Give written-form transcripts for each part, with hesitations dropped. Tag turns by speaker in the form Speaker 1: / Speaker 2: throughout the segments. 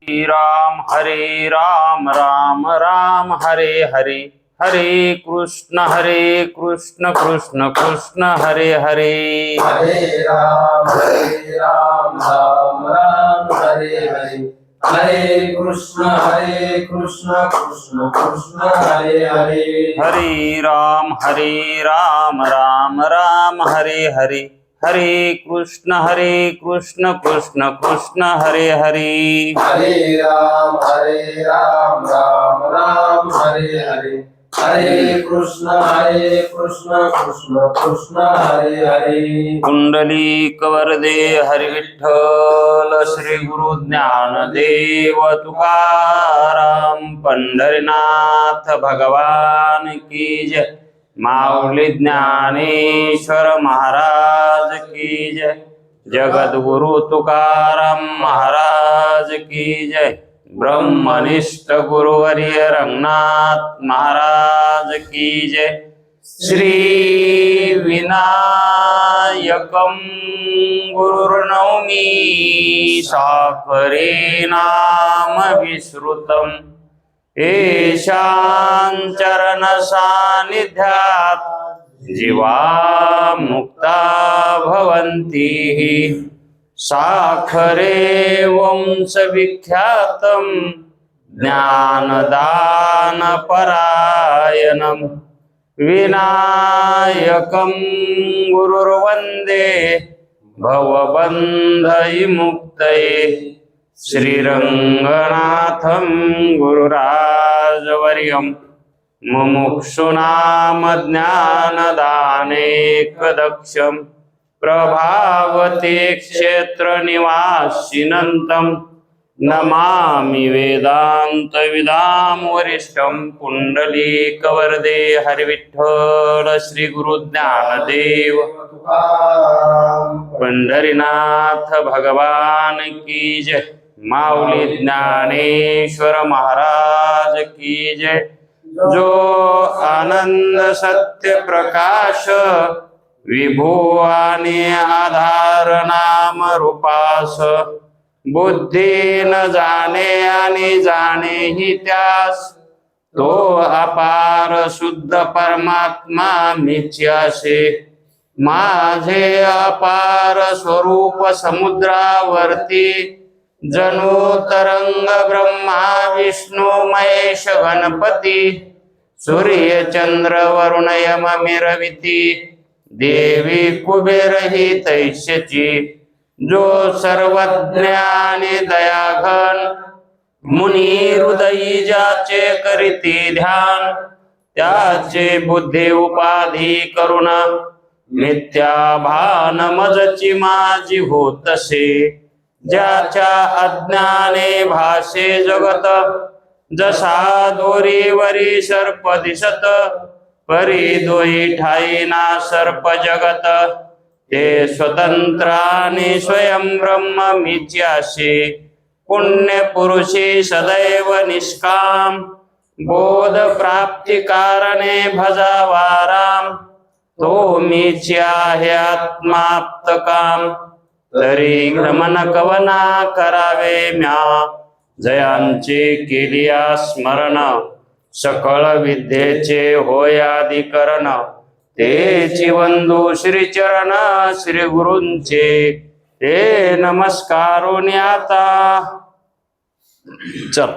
Speaker 1: हरे राम राम राम हरे हरे, हरे कृष्ण कृष्ण कृष्ण हरे हरे।
Speaker 2: हरे राम राम राम हरे हरे, हरे कृष्ण कृष्ण कृष्ण हरे हरे।
Speaker 1: हरे राम राम राम हरे हरे, हरे कृष्ण कृष्ण कृष्ण हरे हरे।
Speaker 2: हरे राम राम राम हरे हरे, हरे कृष्ण कृष्ण कृष्ण हरे हरे।
Speaker 1: कुंडलीक वरदे हरि विठ्ठल, श्री गुरु ज्ञानदेव तुकाराम, पंढरीनाथ भगवान की जय। माऊली ज्ञानेश्वर महाराज की जय। जगद्गुरु तुकाराम महाराज की जय। ब्रह्मनिष्ठ गुरुवर्य रंगनाथ महाराज की जय। श्री विनायकं गुरुर्नौमि साखरे नाम विश्रुतम्, येषां चरण सान्निध्यात् जीवा मुक्ता भवन्ति। साखरे वंश विख्यातं ज्ञानदान परायणम्, विनायकं गुरुर्वन्दे भवबन्धविमुक्तये। श्रीरङ्गनाथं गुरुराजवर्यं मुमुक्षूणां ज्ञानदानेकदक्षं, प्रभावते क्षेत्रनिवासिनं नमामि वेदान्तविदां वरिष्ठं। पुण्डलीकवरदे हरिविठ्ठल श्री गुरु ज्ञानदेव पंढरीनाथ भगवान की जय। माऊली ज्ञानेश्वर महाराज की जय। जो आनंद सत्य प्रकाश विभू आणि आधार नाम रूपास, बुद्धी न जाणे आणि जाणे ही त्यास, तो अपार शुद्ध परमात्मा मिथ्यासे। माझे अपार स्वरूप समुद्रावरती, जणू तरंग ब्रह्मा विष्णू महेश गणपती, सूर्य चंद्र वरुण यम मिरविती, देवी कुबेर ही तैश्यची। जो सर्वज्ञ आणि दयाघन, मुनी हृदयी ज्याचे करीती ध्यान, त्याचे बुद्धी उपाधी करुण, मिथ्या भान मजची माझी होतसे। ज्याच्या अज्ञाने भाषे जगत, जसा दोरीवरी सर्प दिसत, परी दोही ठाई ना सर्प जगत, ते स्वतंत्र आणि स्वयं ब्रह्म मिथ्यासे। पुण्य पुरुषी सदैव निष्काम, बोध प्राप्ती कारणे भजावा राम, तो मिथ्या आहे आत्माप्त काम। तरी गमन कवना करावे म्या, जयांचे केलिया स्मरण, सकळ विद्येचे होय अधिकरण, तेची वंदू श्रीचरण श्री गुरूंचे, ते नमस्कारून आता। चल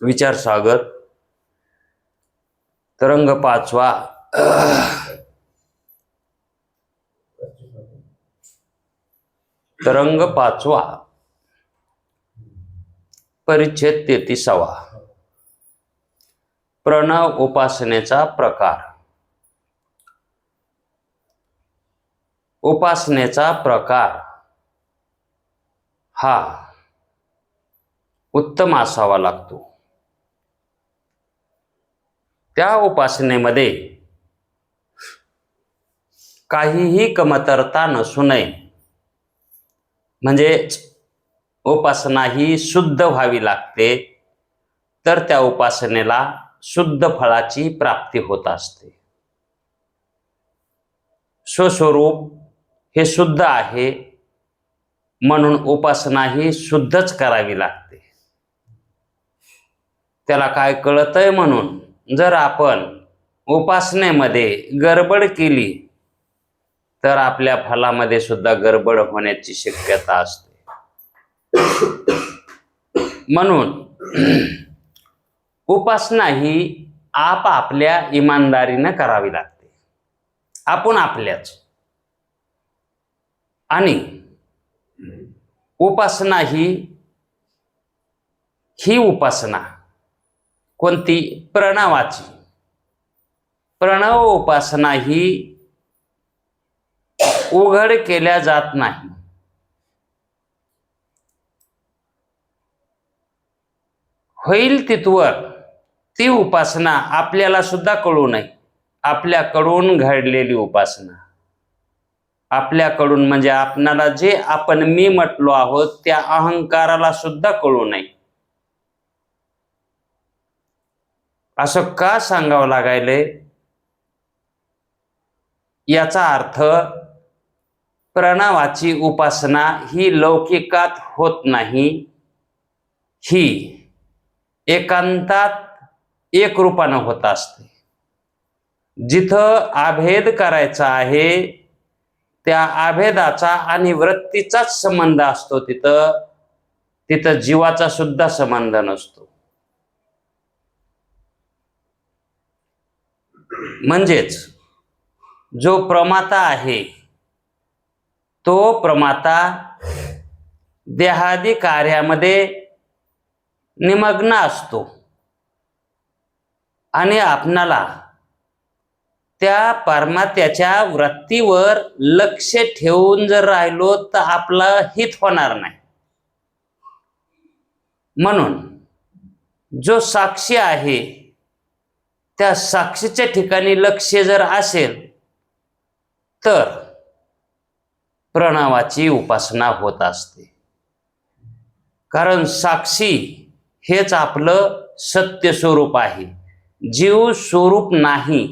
Speaker 1: विचार सागर तरंग पाचवा, तरंग पाचवा, परिच्छेद 33वा, प्रणव उपासनेचा प्रकार। उपासनेचा प्रकार हा उत्तम असावा लागतो। त्या उपासनेमध्ये काहीही कमतरता नसू नये, म्हणजे उपासना ही शुद्ध व्हावी लागते, तर त्या उपासनेला शुद्ध फळाची प्राप्ती होत असते। स्वस्वरूप हे शुद्ध आहे, म्हणून उपासना ही शुद्धच करावी लागते. त्याला काय कळतंय म्हणून जर आपण उपासनेमध्ये गडबड केली तर आपल्या फलामध्ये सुद्धा गडबड होण्याची शक्यता असते. म्हणून उपासना ही आपापल्या इमानदारीनं करावी लागते, आपण आपल्याच. आणि उपासना ही उपासना कोणती? प्रणवाची. प्रणव उपासना ही उघड केल्या जात नाही. होईल तिथवर ती उपासना आपल्याला सुद्धा कळू नये. आपल्याकडून घडलेली उपासना, आपल्याकडून म्हणजे आपणाला जे आपण मी म्हटलो आहोत त्या अहंकाराला सुद्धा कळू नये. असं का सांगावं लागायलंय? याचा अर्थ प्रणवाची उपासना ही लौकिकात होत नाही, ही एकांतात एकरूपानं होत असते. जिथं आभेद करायचा आहे त्या आभेदाचा आणि वृत्तीचाच संबंध असतो, तिथं जीवाचा सुद्धा संबंध नसतो. म्हणजेच जो प्रमाता आहे तो प्रमाता देहादी कार्यामध्ये निमग्न असतो आणि आपणाला त्या परमात्याच्या वृत्तीवर लक्ष ठेवून जर राहिलो तर आपलं हित होणार नाही. म्हणून जो साक्षी आहे त्या साक्षीच्या ठिकाणी लक्ष जर असेल तर प्रणवाची उपासना होत असते. कारण साक्षी हेच आपलं सत्य स्वरूप आहे, जीव स्वरूप नाही.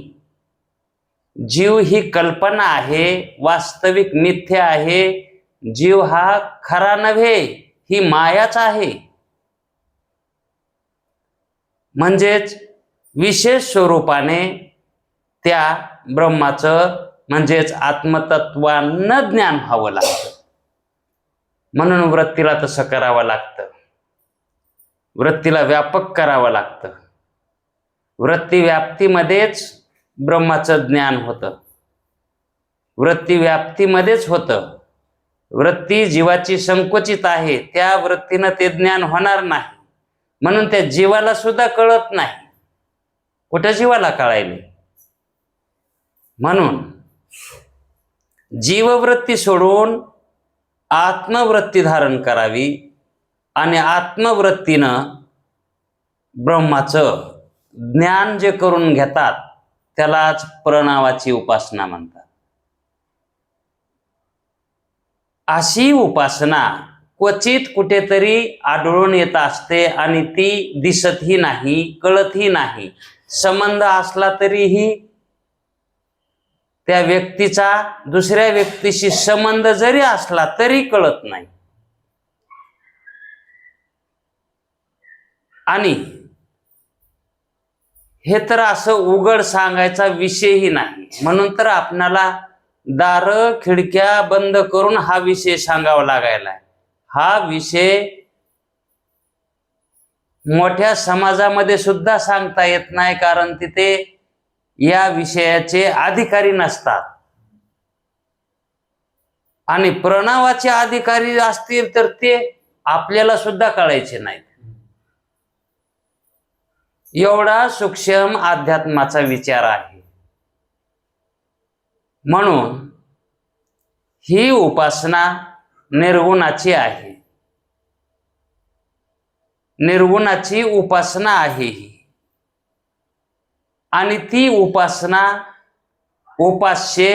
Speaker 1: जीव ही कल्पना आहे, वास्तविक मिथ्या आहे. जीव हा खरा नव्हे, ही मायाच आहे. म्हणजेच विशेष स्वरूपाने त्या ब्रह्माचं म्हणजेच आत्मतत्वानं ज्ञान व्हावं लागतं. म्हणून वृत्तीला तसं करावं लागतं, वृत्तीला व्यापक करावं लागतं. वृत्ती व्याप्तीमध्येच ब्रह्माचं ज्ञान होतं, वृत्ती व्याप्तीमध्येच होतं. वृत्ती जीवाची संकुचित आहे, त्या वृत्तीनं ते ज्ञान होणार नाही. म्हणून त्या जीवाला सुद्धा कळत नाही. कुठं जीवाला कळायले? म्हणून जीववृत्ती सोडून आत्मवृत्ती धारण करावी आणि आत्मवृत्तीनं ब्रह्माचं ज्ञान जे करून घेतात त्यालाच प्रणवाची उपासना म्हणतात. अशी उपासना क्वचित कुठेतरी आढळून येत असते आणि ती दिसतही नाही, कळतही नाही. संबंध असला तरीही त्या व्यक्तीचा दुसऱ्या व्यक्तीशी संबंध जरी असला तरी कळत नाही. आणि हे तर असं उघड सांगायचा विषयही नाही. म्हणून तर आपणाला दारं खिडक्या बंद करून हा विषय सांगावा लागायला. हा विषय मोठ्या समाजामध्ये सुद्धा सांगता येत नाही, कारण तिथे या विषयाचे अधिकारी नसतात. आणि प्रणवाचे अधिकारी असतील तर ते आपल्याला सुद्धा कळायचे नाहीत. एवढा सूक्ष्म अध्यात्माचा विचार आहे. म्हणून ही उपासना निर्गुणाची आहे, निर्गुणाची उपासना आहे ही. आणि ती उपासना उपास्य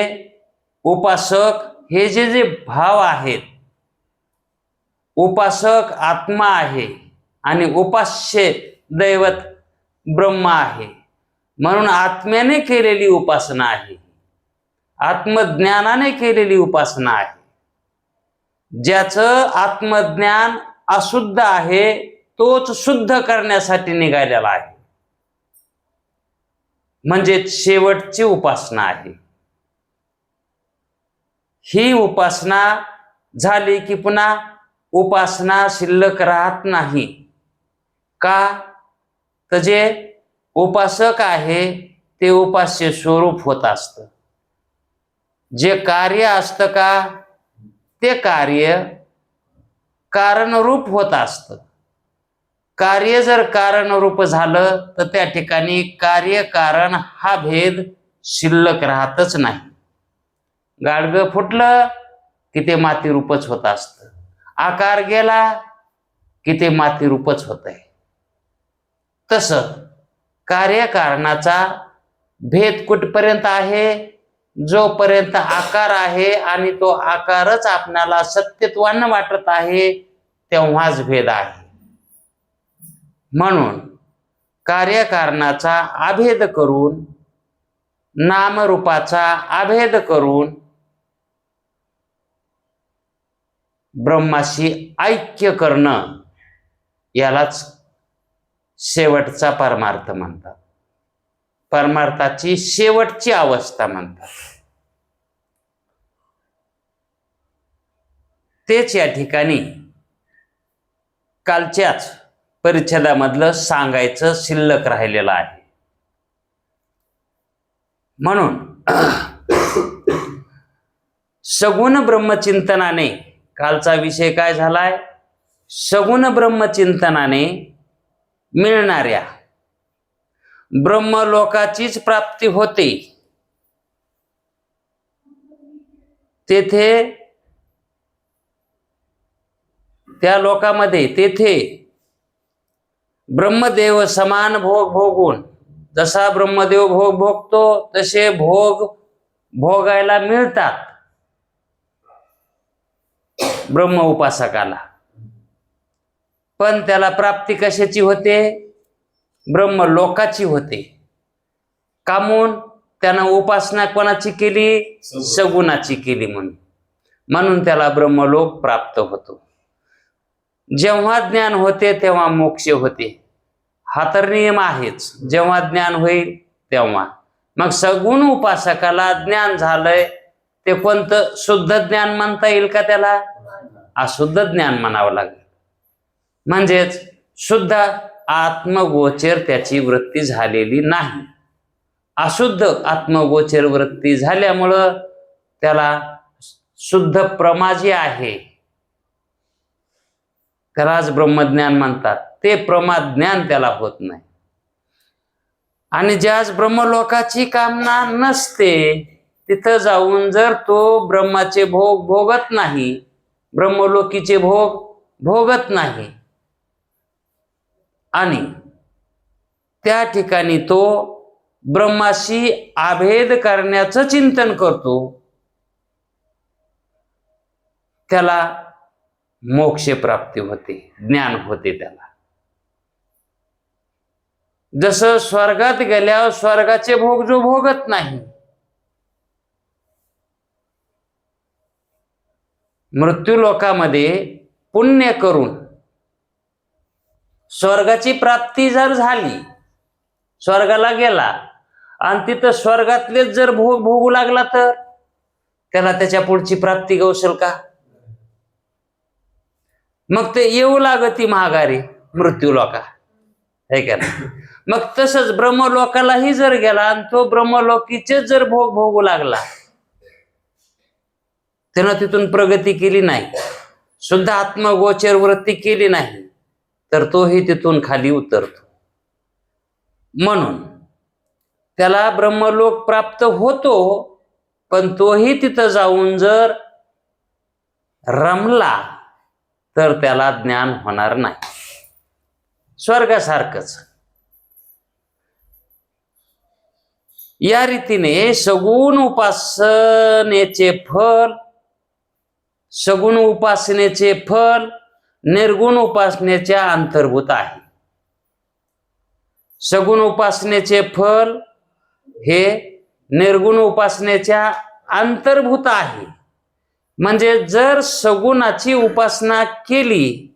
Speaker 1: उपासक हे जे भाव आहेत, उपासक आत्मा आहे आणि उपास्य दैवत ब्रह्म आहे. म्हणून आत्म्याने केलेली उपासना आहे, आत्मज्ञानाने केलेली उपासना आहे. ज्याचं आत्मज्ञान अशुद्ध आहे तोच शुद्ध करण्यासाठी निघालेला आहे. म्हणजे शेवटची उपासना आहे. ही उपासना झाली की पुन्हा उपासना शिल्लक राहत नाही. का? तर जे उपासक आहे ते उपास्य स्वरूप होत असतं. जे कार्य असतं का ते कार्य कारणरूप होत असतं. कार्य जर कारणरूप झालं तर त्या ठिकाणी कार्यकारण हा भेद शिल्लक राहतच नाही. गाडगं फुटलं की ते मातीरूपच होत असतं. आकार गेला की ते मातीरूपच होत आहे. तसं कार्यकारणाचा भेद कुठपर्यंत आहे? जोपर्यंत आकार आहे आणि तो आकारच आपणाला सत्यत्वानं वाटत आहे तेव्हाच भेद आहे. म्हणून कार्यकारणाचा अभेद करून, नामरूपाचा अभेद करून ब्रह्माशी ऐक्य करणं यालाच शेवटचा परमार्थ म्हणतात. परमार्थाची शेवटची अवस्था म्हणतात. तेच या ठिकाणी कालच्याच परिच्छेदामधलं सांगायचं शिल्लक राहिलेलं आहे. म्हणून सगुण ब्रह्मचिंतनाने, कालचा विषय काय झालाय? सगुण ब्रह्मचिंतनाने मिळणाऱ्या ब्रह्मलोकाचीच प्राप्ती होते. तेथे त्या लोकामध्ये तेथे ब्रह्मदेव समान भोग भोगून, जसा ब्रह्मदेव भोग भोगतो तसे भोग भोगायला मिळतात ब्रह्म उपासकाला. पण त्याला प्राप्ती कशाची होते? ब्रह्मलोकाची होते. कामून त्यानं उपासना कोणाची केली? सगुणाची केली म्हणून त्याला ब्रह्मलोक प्राप्त होतो. जेव्हा ज्ञान होते तेव्हा मोक्ष होते. हा तर नियम आहेच. जेव्हा ज्ञान होईल तेव्हा. मग सगुण उपासकाला ज्ञान झालंय ते कोणतं? शुद्ध ज्ञान म्हणता येईल का त्याला? अशुद्ध ज्ञान म्हणावं लागेल. म्हणजेच शुद्ध आत्मगोचर त्याची वृत्ती झालेली नाही. अशुद्ध आत्मगोचर वृत्ती झाल्यामुळं त्याला शुद्ध प्रमा जे आहे त्यालाच ब्रह्मज्ञान म्हणतात. ते प्रमाज्ञान त्याला होत नाही. आणि ज्याच ब्रह्मलोकाची कामना नसते तिथं जाऊन जर तो ब्रह्माचे भोग भोगत नाही, ब्रह्मलोकीचे भोग भोगत नाही आणि त्या ठिकाणी तो ब्रह्माशी अभेद करण्याचं चिंतन करतो, त्याला मोक्ष प्राप्ती होते, ज्ञान होते त्याला. जसं स्वर्गात गेल्यावर स्वर्गाचे भोग जो भोगत नाही, मृत्यू लोकामध्ये पुण्य करून स्वर्गाची प्राप्ती जर झाली, स्वर्गाला गेला आणि तिथं स्वर्गातलेच जर भोग भोगू लागला तर त्याला त्याच्या पुढची प्राप्ती गवसेल का? मग ते येऊ लागती महागारी मृत्यू लोका, है का नाही? मग तसंच ब्रह्मलोकालाही जर गेला आणि तो ब्रह्मलोकीचेच जर भोग भोगू लागला, त्यानं तिथून प्रगती केली नाही, शुद्ध आत्मगोचर वृत्ती केली नाही, तर तोही तिथून खाली उतरतो. म्हणून त्याला ब्रह्मलोक प्राप्त होतो, पण तोही तिथं जाऊन जर रमला तर त्याला ज्ञान होणार नाही. स्वर्गासारखंच या रीतीने सगुण उपासनेचे फल, सगुण उपासनेचे फल निर्गुण उपासनेच्या अंतर्भूत आहे. सगुण उपासनेचे फल हे निर्गुण उपासनेच्या अंतर्भूत आहे. म्हणजे जर सगुणाची उपासना केली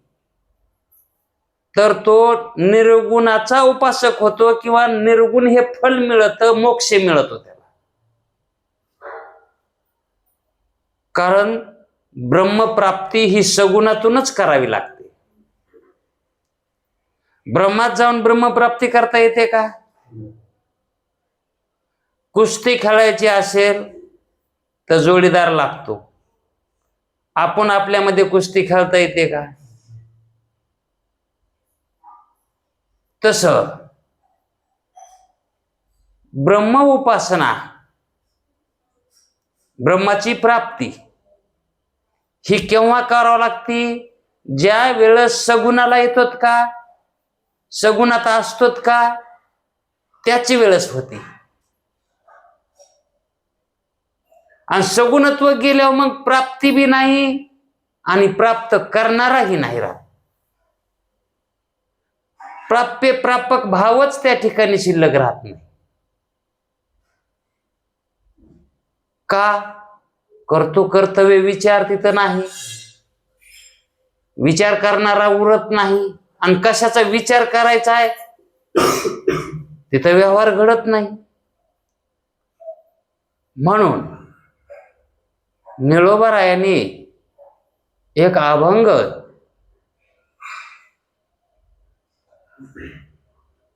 Speaker 1: तर तो निर्गुणाचा उपासक होतो किंवा निर्गुण हे फल मिळतं, मोक्ष मिळतो त्याला. कारण ब्रह्मप्राप्ती ही सगुणातूनच करावी लागते. ब्रह्मात जाऊन ब्रह्मप्राप्ती करता येते का? कुस्ती खेळायची असेल तर जोडीदार लागतो. आपण आपल्यामध्ये कुस्ती खेळता येते का? तसं ब्रह्म उपासना, ब्रह्माची प्राप्ती ही केव्हा करावं लागती? ज्या वेळेस सगुणाला येतोत का, सगुणात असतोत का, त्याची वेळेस होती. आणि सगुणत्व गेल्यावर मग प्राप्ती बी नाही आणि प्राप्त करणाराही नाही राहत. प्राप्य प्रापक भावच त्या ठिकाणी शिल्लक राहत नाही. का? करतो कर्तव्य विचार तिथं नाही, विचार करणारा उरत नाही. आणि कशाचा विचार करायचा आहे तिथं व्यवहार घडत नाही. म्हणून निळोबारायांनी एक अभंग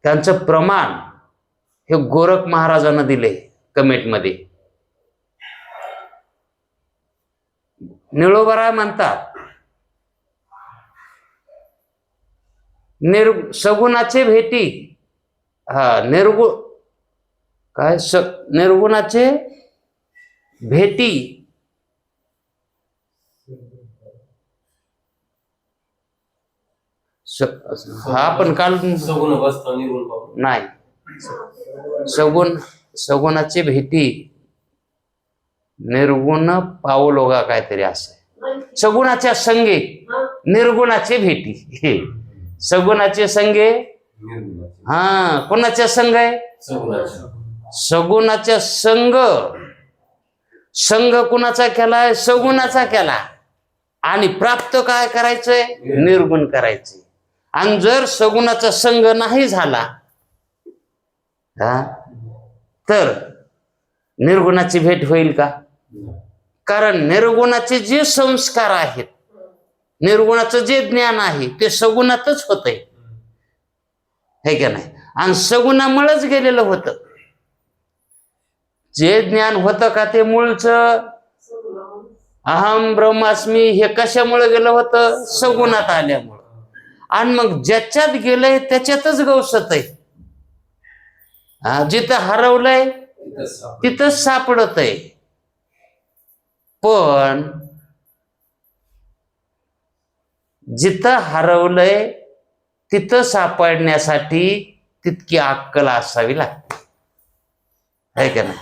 Speaker 1: त्यांचं प्रमाण हे गोरख महाराजांना दिले कमेंटमध्ये. निळोबाराय म्हणतात, सगुणाचे भेटी, निर्गुणाचे भेटी आपण काल नाही, सगुणाचे भेटी निर्गुण पावलोगा काहीतरी असं. सगुणाच्या संगे निर्गुणाचे भेटी, हे सगुणाचे संगे, कोणाच्या संग आहे? सगुणाच्या संग. संग कुणाचा केलाय? सगुणाचा केला. आणि प्राप्त काय करायचंय? निर्गुण करायचंय. आणि जर सगुणाचा संग नाही झाला तर निर्गुणाची भेट होईल का? कारण निर्गुणाचे जे संस्कार आहेत, निर्गुणाचं जे ज्ञान आहे ते सगुणातच होतंय, हे का नाही? आणि सगुणामुळेच गेलेलं होतं. जे ज्ञान होतं का ते मूळचं अहम ब्रह्मास्मी हे कशामुळे गेलं होतं? सगुणात आल्यामुळं. आणि मग ज्याच्यात गेलंय त्याच्यातच गवसत आहे. जिथं हरवलंय तिथंच सापडत आहे. पण जिथं हरवलंय तिथं सापडण्यासाठी तितकी अक्कल असावी लागते, है का नाही?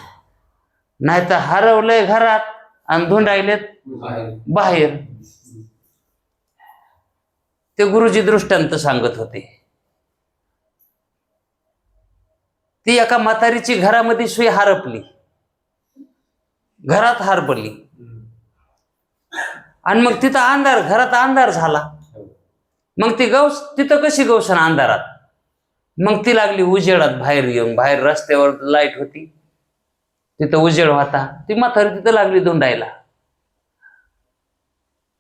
Speaker 1: नाही तर हरवलंय घरात आणि धुंडायलेत बाहेर. ते गुरुजी दृष्टांत सांगत होते. ती एका म्हातारीची घरामध्ये सुई हरपली, घरात हरपली. आणि मग तिथं अंधार, घरात अंधार झाला. मग ती गौस तिथं कशी गौसन अंधारात? मग ती लागली उजेडात बाहेर येऊन. बाहेर रस्त्यावर लाईट होती, तिथं उजेड होता. ती म्हातारी तिथं लागली धुंडायला.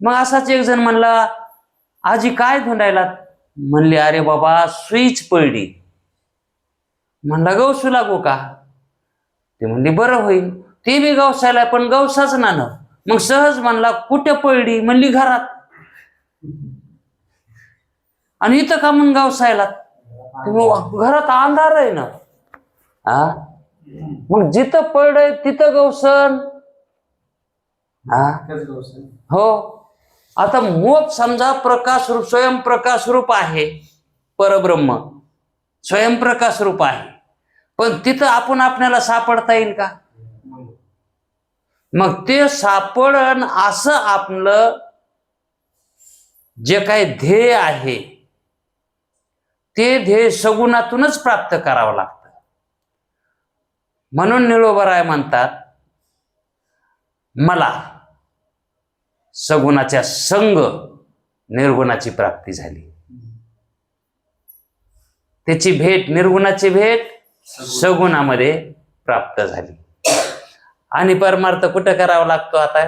Speaker 1: मग असाच एक जण म्हणला, आजी काय धुंडायला? म्हणली, अरे बाबा सुईच पडली. म्हणला, गवसू लागू का? ते म्हणली, बरं होईल. ते बी गवसायला, पण गवसाच ना. मग सहज म्हणला, कुठे पडली? म्हणली, घरात. आणि इथं का म्हणून गवसायला? घरात अंधार आहे ना. मग जिथं पडलंय तिथं गवसन. हो. आता मोप समजा प्रकाश रूप, स्वयंप्रकाश रूप आहे, परब्रह्म स्वयंप्रकाश रूप आहे. पण तिथं आपण आपल्याला सापडता येईल का? मग ते सापडन असं आपलं जे काही ध्येय आहे ते ध्येय सगुणातूनच प्राप्त करावं लागतं. म्हणून निळोबाराय म्हणतात, मला सगुणाच्या संग निर्गुणाची प्राप्ती झाली. त्याची भेट, निर्गुणाची भेट सगुणामध्ये प्राप्त झाली. आणि परमार्थ कुठं करावा लागतो आता?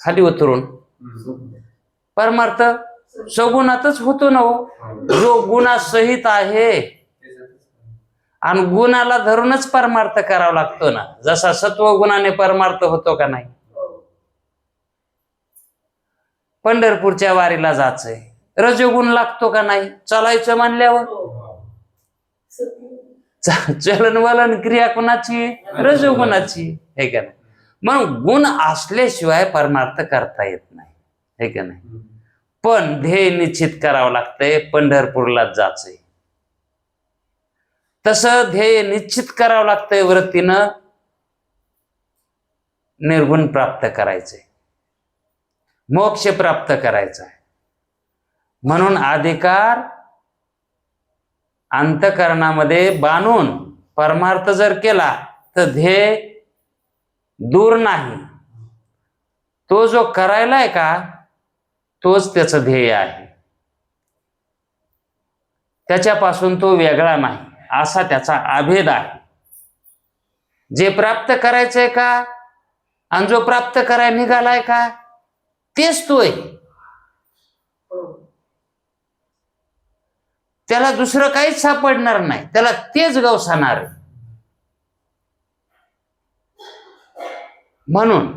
Speaker 1: खाली उतरून. परमार्थ सगुणातच होतो ना हो. जो गुणासहित आहे आणि गुणाला धरूनच परमार्थ करावा लागतो ना. जसा सत्वगुणाने परमार्थ होतो का नाही? पंढरपूरच्या वारीला जायचंय, रजोगुण लागतो का नाही? चालायचं म्हणल्यावर चलन वलन क्रिया कुणाची? रजोगुणाची, हे का नाही? म्हणून गुण असल्याशिवाय परमार्थ करता येत नाही, हे का नाही? पण ध्येय निश्चित करावं लागतंय, पंढरपूरला जायचंय. तसं ध्येय निश्चित करावं लागतंय, वृत्तीनं निर्गुण प्राप्त करायचंय, मोक्ष प्राप्त करायचा आहे. म्हणून अधिकार अंतःकरणामध्ये बांधून परमार्थ जर केला तर ध्येय दूर नाही. तो जो करायलाय का तोच त्याचं ध्येय आहे, त्याच्यापासून तो वेगळा नाही, असा त्याचा अभेद आहे. जे प्राप्त करायचंय का आणि जो प्राप्त करायला निघालाय का तेच तो आहे. त्याला दुसरं काहीच सापडणार नाही, त्याला तेच गवसाणार आहे. म्हणून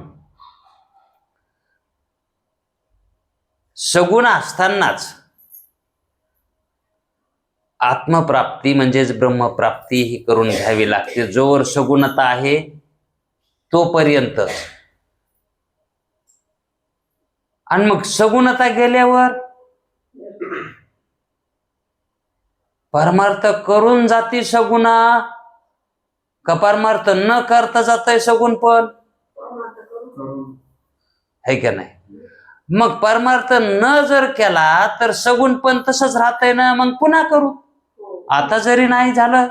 Speaker 1: सगुण असतानाच आत्मप्राप्ती म्हणजेच ब्रह्मप्राप्ती ही करून घ्यावी लागते. जोवर सगुणता आहे तोपर्यंत. आणि मग सगुणता गेल्यावर परमार्थ करून जाती सगुणा का परमार्थ न करता जातय सगुण पण? है का नाही? मग परमार्थ न जर केला तर सगुण पण तसंच राहतंय ना. मग पुन्हा करू, आता जरी नाही झालं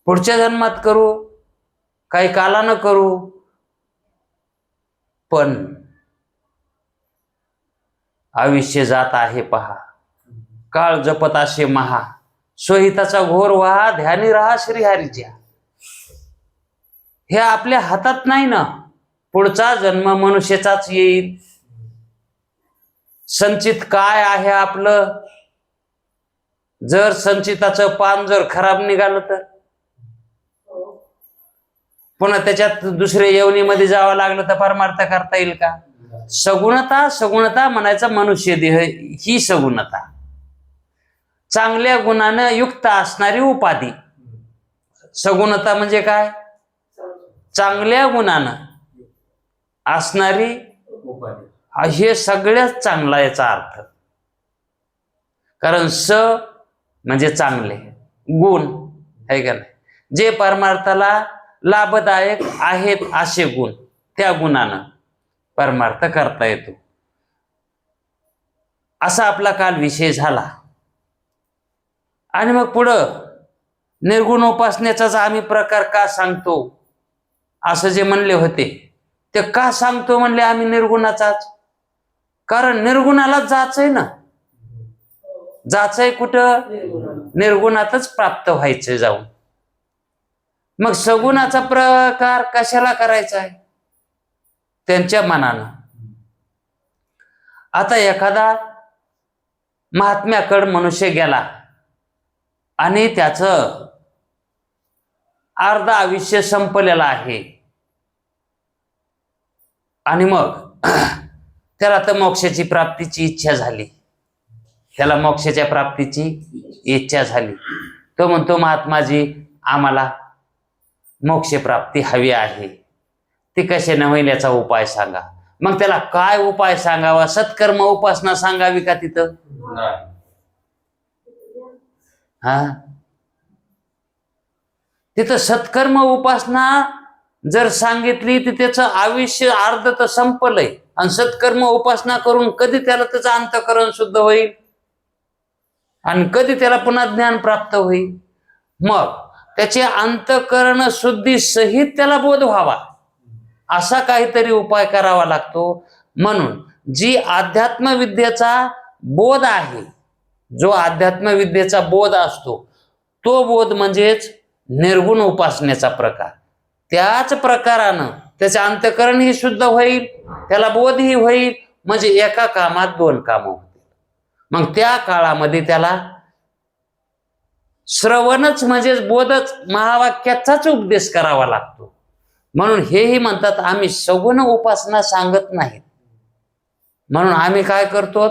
Speaker 1: पुढच्या जन्मात करू, काही कालानं करू. पण आयुष्य जात आहे पहा, काळ जपत असे महा, स्वहिताचा घोर व्हा, ध्यानी राहा श्रीहरीच्या. हे आपल्या हातात नाही ना. पुढचा जन्म मनुष्याचाच येईल. संचित काय आहे आपलं? जर संचिताचं पान जर खराब निघालं तर पुन्हा त्याच्यात दुसऱ्या यवनीमध्ये जावं लागलं तर परमार्थ करता येईल का? सगुणता म्हणायचं मनुष्य देह ही सगुणता. चांगल्या गुणानं युक्त असणारी उपाधी. सगुणता म्हणजे काय? चांगल्या गुणानं असणारी उपाधी. हे सगळ्यात चांगला याचा अर्थ. कारण स म्हणजे चांगले गुण, आहे का नाही? जे परमार्थाला लाभदायक आहेत असे गुण, त्या गुणानं परमार्थ करता येतो. असा आपला काल विषय झाला. आणि मग पुढं निर्गुण उपासनेचाच आम्ही प्रकार का सांगतो असं जे म्हणले होते, ते का सांगतो म्हणले आम्ही निर्गुणाचाच? कारण निर्गुणालाच जायचंय ना. जायचंय कुठं? निर्गुणातच प्राप्त व्हायचंय जाऊन. मग सगुणाचा प्रकार कशाला करायचा आहे? त्यांच्या मनानं. आता एखादा महात्म्याकडे मनुष्य गेला आणि त्याचं अर्ध आयुष्य संपलेलं आहे आणि मग त्याला तर मोक्षाची प्राप्तीची इच्छा झाली. त्याला मोक्षाच्या प्राप्तीची इच्छा झाली. तो म्हणतो महात्माजी आम्हाला मोक्ष प्राप्ती हवी आहे, ती कशाने होईल याचा उपाय सांगा. मग त्याला काय उपाय सांगावा? सत्कर्म उपासना सांगावी का तिथं? हा, तिथं सत्कर्म उपासना जर सांगितली तर त्याचं आयुष्य अर्ध तर संपलंय. आणि सत्कर्म उपासना करून कधी त्याला त्याचं अंतःकरण शुद्ध होईल आणि कधी त्याला पुन्हा ज्ञान प्राप्त होईल? मग त्याचे अंतःकरण शुद्धी सहित त्याला बोध व्हावा. असा काहीतरी उपाय करावा लागतो. म्हणून जी अध्यात्मविद्येचा बोध आहे, जो अध्यात्मविद्येचा बोध असतो, तो बोध म्हणजेच निर्गुण उपासनेचा प्रकार. त्याच प्रकारानं त्याचे अंतःकरणही शुद्ध होईल, त्याला बोधही होईल, म्हणजे एका कामात दोन कामं होतील. मग त्या काळामध्ये त्याला श्रवणच म्हणजेच बोधच, महावाक्याचाच उपदेश करावा लागतो. म्हणून हेही म्हणतात आम्ही सगुण उपासना सांगत नाहीत. म्हणून आम्ही काय करतो,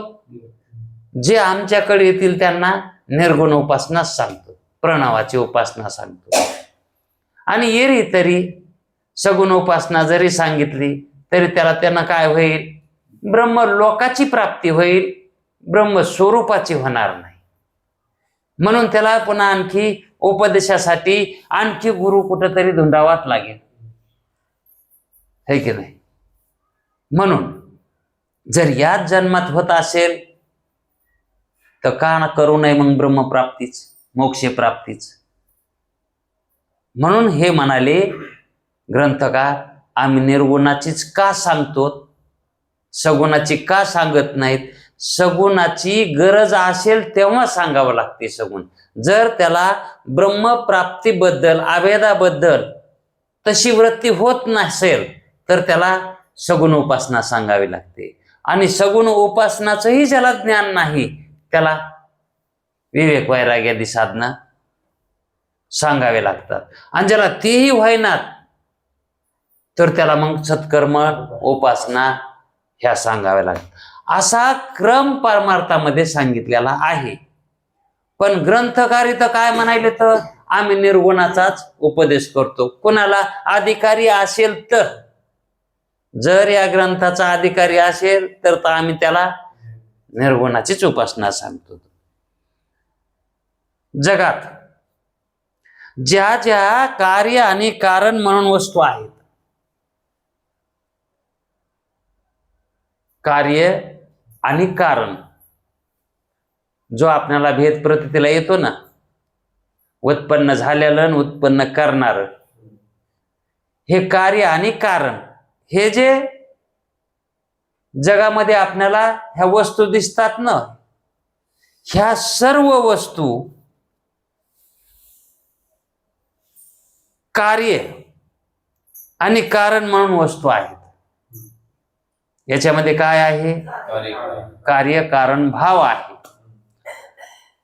Speaker 1: जे आमच्याकडे येतील त्यांना निर्गुण उपासना सांगतो, प्रणवाची उपासना सांगतो. आणि येरी तरी सगुण उपासना जरी सांगितली तरी त्यांना काय होईल, ब्रह्मलोकाची प्राप्ती होईल, ब्रह्मस्वरूपाची होणार नाही. म्हणून त्याला पुन्हा आणखी उपदेशासाठी आणखी गुरु कुठंतरी धुंडावाच लागेल, है की नाही. म्हणून जर याच जन्मात होत असेल तर का ना करू नये मग ब्रह्मप्राप्तीच, मोक्षप्राप्तीच. म्हणून हे म्हणाले ग्रंथकार, आम्ही निर्गुणाचीच का सांगतो, सगुणाची का सांगत नाहीत. सगुणाची गरज असेल तेव्हा सांगावं लागते सगुण. जर त्याला ब्रह्मप्राप्तीबद्दल, अभेदाबद्दल तशी वृत्ती होत नसेल तर त्याला सगुण उपासना सांगावी लागते. आणि सगुण उपासनाचंही ज्याला ज्ञान नाही त्याला विवेक वैराग्यादी साधना सांगावे लागतात. आणि ज्याला तेही व्हायनात तर त्याला मग सत्कर्म उपासना ह्या सांगाव्या लागतात. असा क्रम परमार्थामध्ये सांगितलेला आहे. पण ग्रंथकार इथं काय म्हणाले तर आम्ही निर्गुणाचाच उपदेश करतो. कोणाला अधिकारी असेल तर, जर या ग्रंथाचा अधिकारी असेल तर आम्ही त्याला निर्गुणाचीच उपासना सांगतो. जगात ज्या ज्या कार्य आणि कारण म्हणून वस्तू आहेत, कार्य आणि कारण, जो आपल्याला भेद प्रतीला येतो ना, उत्पन्न झालेलं आणि उत्पन्न करणार, हे कार्य आणि कारण, हे जे जगामध्ये आपल्याला ह्या वस्तू दिसतात ना, ह्या सर्व वस्तू कार्य आणि कारण म्हणून वस्तू आहेत. याच्यामध्ये काय आहे, कार्य कारण भाव आहे.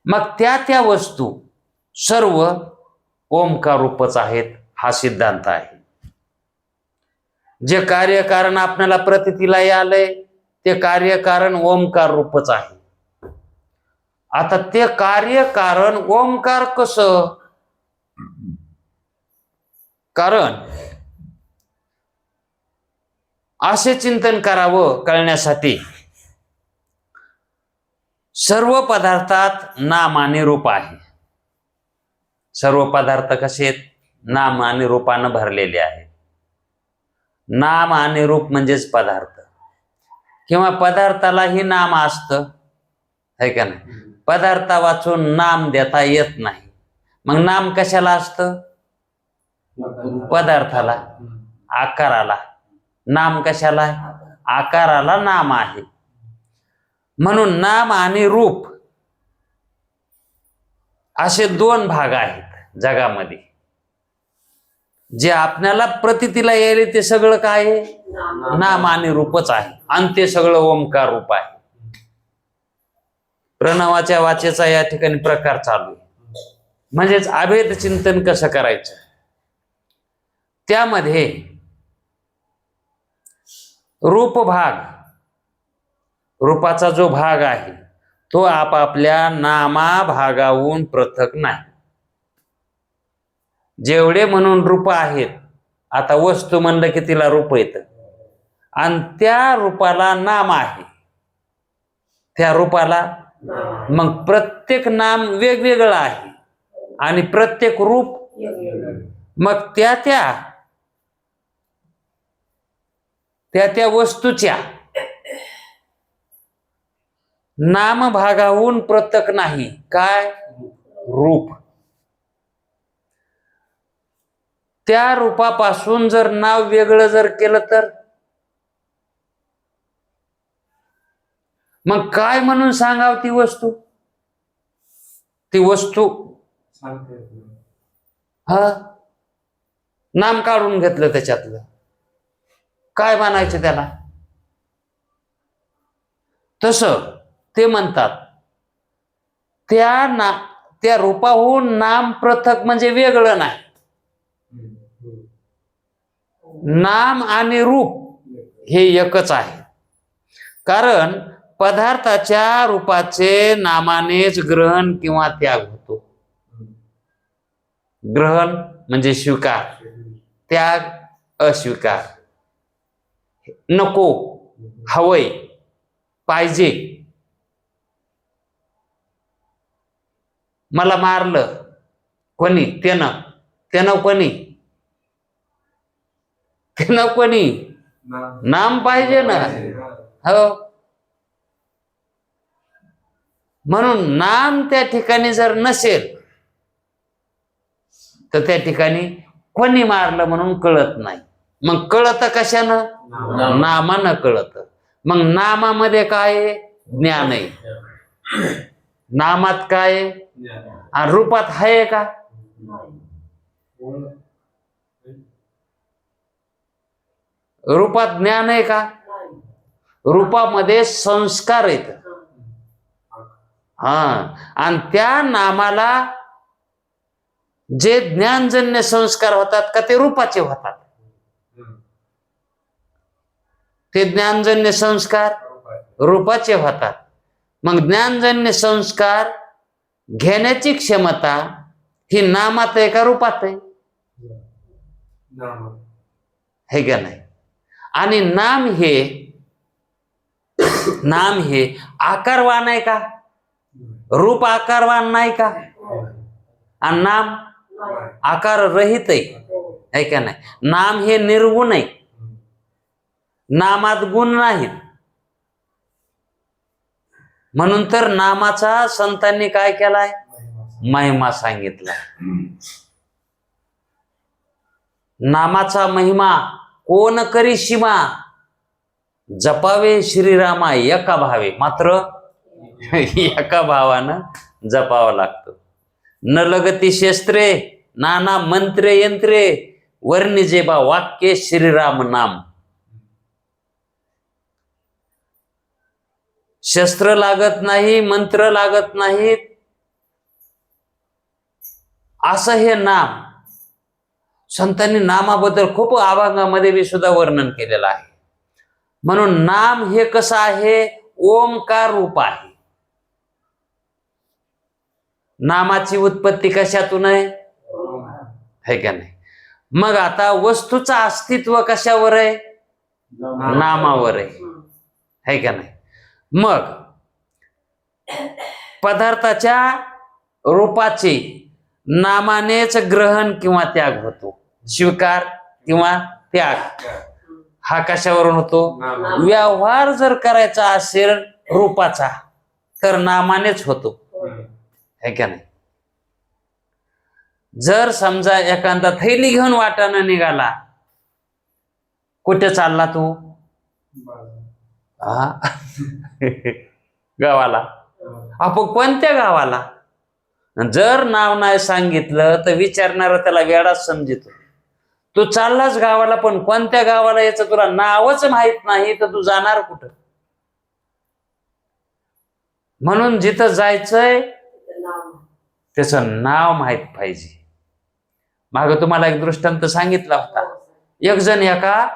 Speaker 1: मग त्या वस्तू सर्व ओमकार रूपच आहेत, हा सिद्धांत आहे. जे कार्य कारण आपल्याला प्रतीला आलंय ते कार्य कारण ओमकार रूपच आहे. आता ते कार्य कारण ओमकार कसं, कारण असे चिंतन करावं कळण्यासाठी सर्व पदार्थात नाम आणि रूप आहे. सर्व पदार्थ कसे आहेत, नाम आणि रूपानं भरलेले आहेत. नाम आणि रूप म्हणजेच पदार्थ, किंवा पदार्थालाही नाम असतं, है का नाही. पदार्थ वाचून नाम देता येत नाही. मग नाम कशाला असतं, पदार्थाला, आकाराला. नाम कशाला आहे, आकाराला नाम आहे. म्हणून नाम आणि रूप असे दोन भाग आहेत जगामध्ये. जे आपल्याला प्रतीला यायले ते सगळं काय आहे, नाम आणि रूपच आहे. आणि ते सगळं ओमकार रूप आहे. प्रणवाच्या वाचेचा या ठिकाणी प्रकार चालू आहे. म्हणजेच अभेद चिंतन कसं करायचं, त्यामध्ये रूप भाग, रूपाचा जो भाग आहे तो आपापल्या नामा भागाहून पृथक नाही. जेवढे म्हणून रूप आहेत, आता वस्तू म्हणलं की तिला रूप येतं, आणि त्या रूपाला नाम आहे, त्या रूपाला मग प्रत्येक नाम वेगवेगळं आहे आणि प्रत्येक रूप मग त्या वस्तूच्या नाम भागाहून पृथक नाही. काय, रूप. त्या रूपापासून जर नाव वेगळं जर केलं तर मग काय म्हणून सांगाव ती वस्तू? ती वस्तू हा नाम काढून घेतलं त्याच्यातलं, काय म्हणायचं त्याला? तसं ते म्हणतात त्या रूपाहून नाम पृथक म्हणजे वेगळं नाही. नाम आणि रूप हे एकच आहे. कारण पदार्थाच्या रूपाचे नामानेच ग्रहण किंवा त्याग होतो. ग्रहण म्हणजे स्वीकार, त्याग अस्वीकार. नको, हवय, पाहिजे. मला मारलं कोणी, त्यानं कोणी नाम पाहिजे ना. हो, म्हणून नाम त्या ठिकाणी जर नसेल तर त्या ठिकाणी कोणी मारलं म्हणून कळत नाही. मग कळत कशानं? नामानं कळत. मग नामामध्ये काय आहे? ज्ञान आहे. नामात काय आहे? आणि रूपात आहे का? रूपात ज्ञान आहे का? रूपामध्ये संस्कार आहेत. हा, आणि त्या नामाला जे ज्ञानजन्य संस्कार होतात का ते रूपाचे होतात? ते ज्ञानजन्य संस्कार रूपाचे होतात. मग ज्ञानजन्य संस्कार घेण्याची क्षमता ही नामात आहे का रूपात आहे? हे का नाही? आणि नाम हे आकारवान आहे का? रूप आकारवान नाही का? आणि नाम आकार रहित आहे का नाही? नाम हे निर्गुण आहे, नामात गुण नाहीत. म्हणून तर नामाचा संतांनी काय केलाय? महिमा सांगितला. नामाचा महिमा कोण करी सीमा, जपावे श्रीरामा एका भावे. मात्र एका भावानं जपावं लागतं. न लगती शस्त्रे नाना मंत्रे यंत्रे, वर्णिजे बा वाक्य श्रीराम नाम. शस्त्र लागत नाही, मंत्र लागत नाहीत, असं हे नाम. संतांनी नामाबद्दल खूप अभंगामध्ये बी सुद्धा वर्णन केलेलं आहे. म्हणून नाम हे कसं आहे? ओमकार रूप आहे. नामाची उत्पत्ती कशातून आहे? है का नाही? मग आता वस्तूचं अस्तित्व कशावर आहे? नामावर आहे का नाही? मग पदार्थाच्या रूपाचे नामानेच ग्रहण किंवा त्याग होतो. स्वीकार किंवा त्याग हा कशावरून होतो? व्यवहार जर करायचा असेल रूपाचा तर नामानेच होतो. है का नाही? जर समजा एखादा थैली घेऊन वाटानं निघाला, कुठे चालला तू? गावाला. आपण कोणत्या गावाला? जर नाव नाही सांगितलं तर विचारणार त्याला वेडाच समजितो. तू चाललाच गावाला, पण कोणत्या गावाला याचं तुला नावच माहित नाही तर तू जाणार कुठं? म्हणून जिथं जायचंय त्याचं नाव माहित पाहिजे. माग तुम्हाला एक दृष्टांत सांगितला होता. एक जण एका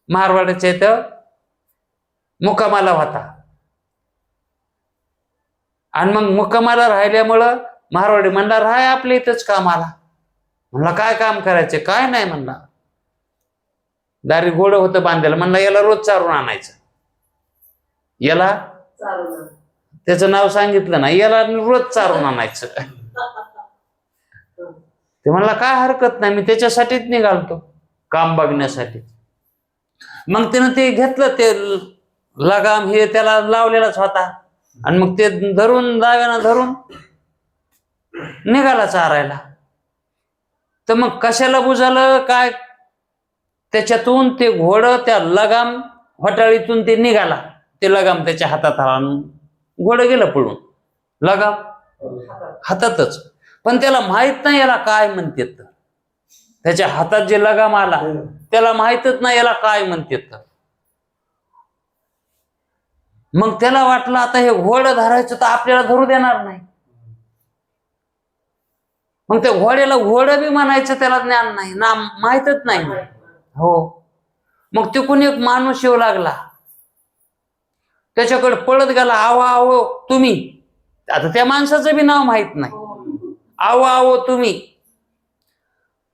Speaker 1: मारवाड्याच्या इथं मुक्कामाला होता, आणि मग मुक्कामाला राहिल्यामुळं मारवाडी म्हणला राहाय आपल्या इथंच कामाला. म्हणला काय काम करायचे? काय नाही म्हणला, दारी घोडं होतं बांधायला. म्हणला याला रोज चारून आणायचं. याला त्याचं नाव सांगितलं ना, याला रोज चारून आणायचं. ते म्हणला काय हरकत नाही, मी त्याच्यासाठीच निघालतो, काम बघण्यासाठी. मग त्यानं ते घेतलं, ते लगाम हे त्याला लावलेलाच होता, आणि मग ते धरून दाव्यानं धरून निघाला चारायला. तर मग कशाला बुजालं काय? त्याच्यातून ते घोडं त्या लगाम होटाळीतून ते निघाला, ते लगाम त्याच्या हातात आणून घोडं गेलं पळून, लगाम हातातच. पण त्याला माहित नाही याला काय म्हणतात. त्याच्या हातात जे लगाम आला त्याला माहितच नाही याला काय म्हणतात. मग त्याला वाटलं आता हे घोडं धरायचं तर आपल्याला धरू देणार नाही. मग त्या घोड्याला घोडं बी म्हणायचं त्याला ज्ञान नाही, ना माहितच नाही. हो. मग तिकून एक माणूस येऊ लागला, त्याच्याकडे पळत गेला. आव आव तुम्ही. आता त्या माणसाचं बी नाव माहित नाही. आव आव तुम्ही.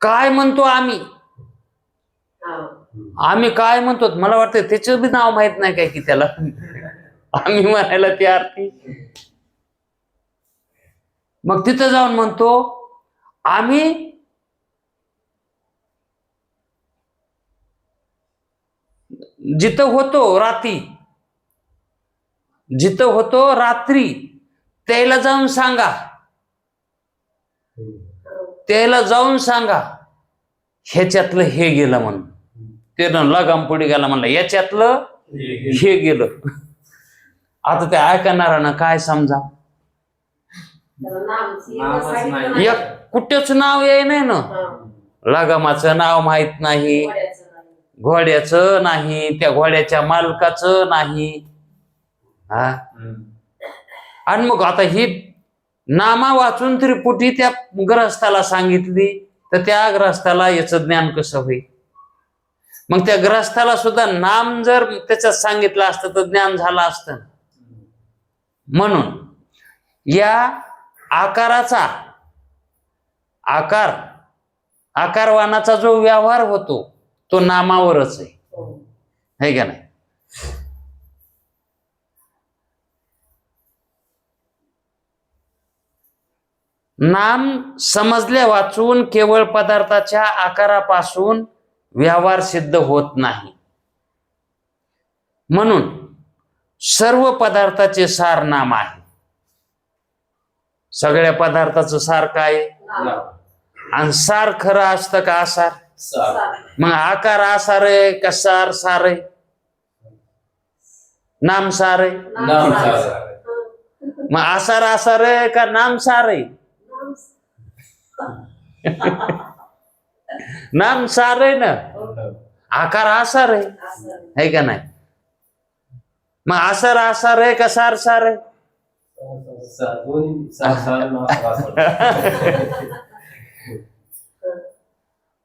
Speaker 1: काय म्हणतो आम्ही? आम्ही काय म्हणतो? मला वाटतं त्याचं बी नाव माहित नाही काय की त्याला आम्ही म्हणायला ती आरती. मग तिथं जाऊन म्हणतो आम्ही जिथं होतो रात्री त्याला जाऊन सांगा, त्याला जाऊन सांगा ह्याच्यातलं हे गेलं म्हणून. ते लगाम पुढे गेला म्हणलं याच्यातलं हे गेलं. आता ते ऐकणारानं काय समजा? एक कुठेच नाव याय नाही ना. लगामाचं नाव माहित नाही, घोड्याचं नाही, त्या घोड्याच्या मालकाचं नाही. हा. आणि मग आता ही नामा वाचून त्रिपुटी त्या ग्रहस्थाला सांगितली तर त्या ग्रहस्थाला याचं ज्ञान कसं होईल? मग त्या ग्रहस्थाला सुद्धा नाम जर त्याच्यात सांगितलं असतं तर ज्ञान झालं असतं. म्हणून या आकाराचा आकारवानाचा जो व्यवहार होतो तो नामावरच आहे का नाही? नाम समजल्या वाचून केवळ पदार्थाच्या आकारापासून व्यवहार सिद्ध होत नाही. म्हणून सर्व पदार्थाचे सार नाम आहे. सगळ्या पदार्थाचं सार काय? आणि सार खरं असतं का आसार? मग आकार आसार आहे का सार सार आहे? नाम सार आहे. मग आसार आसार आहे का नाम सार आहे? नाम सार आहे ना, आकार आसार आहे का नाही? मग आसार आसार आहे का सार सार आहे?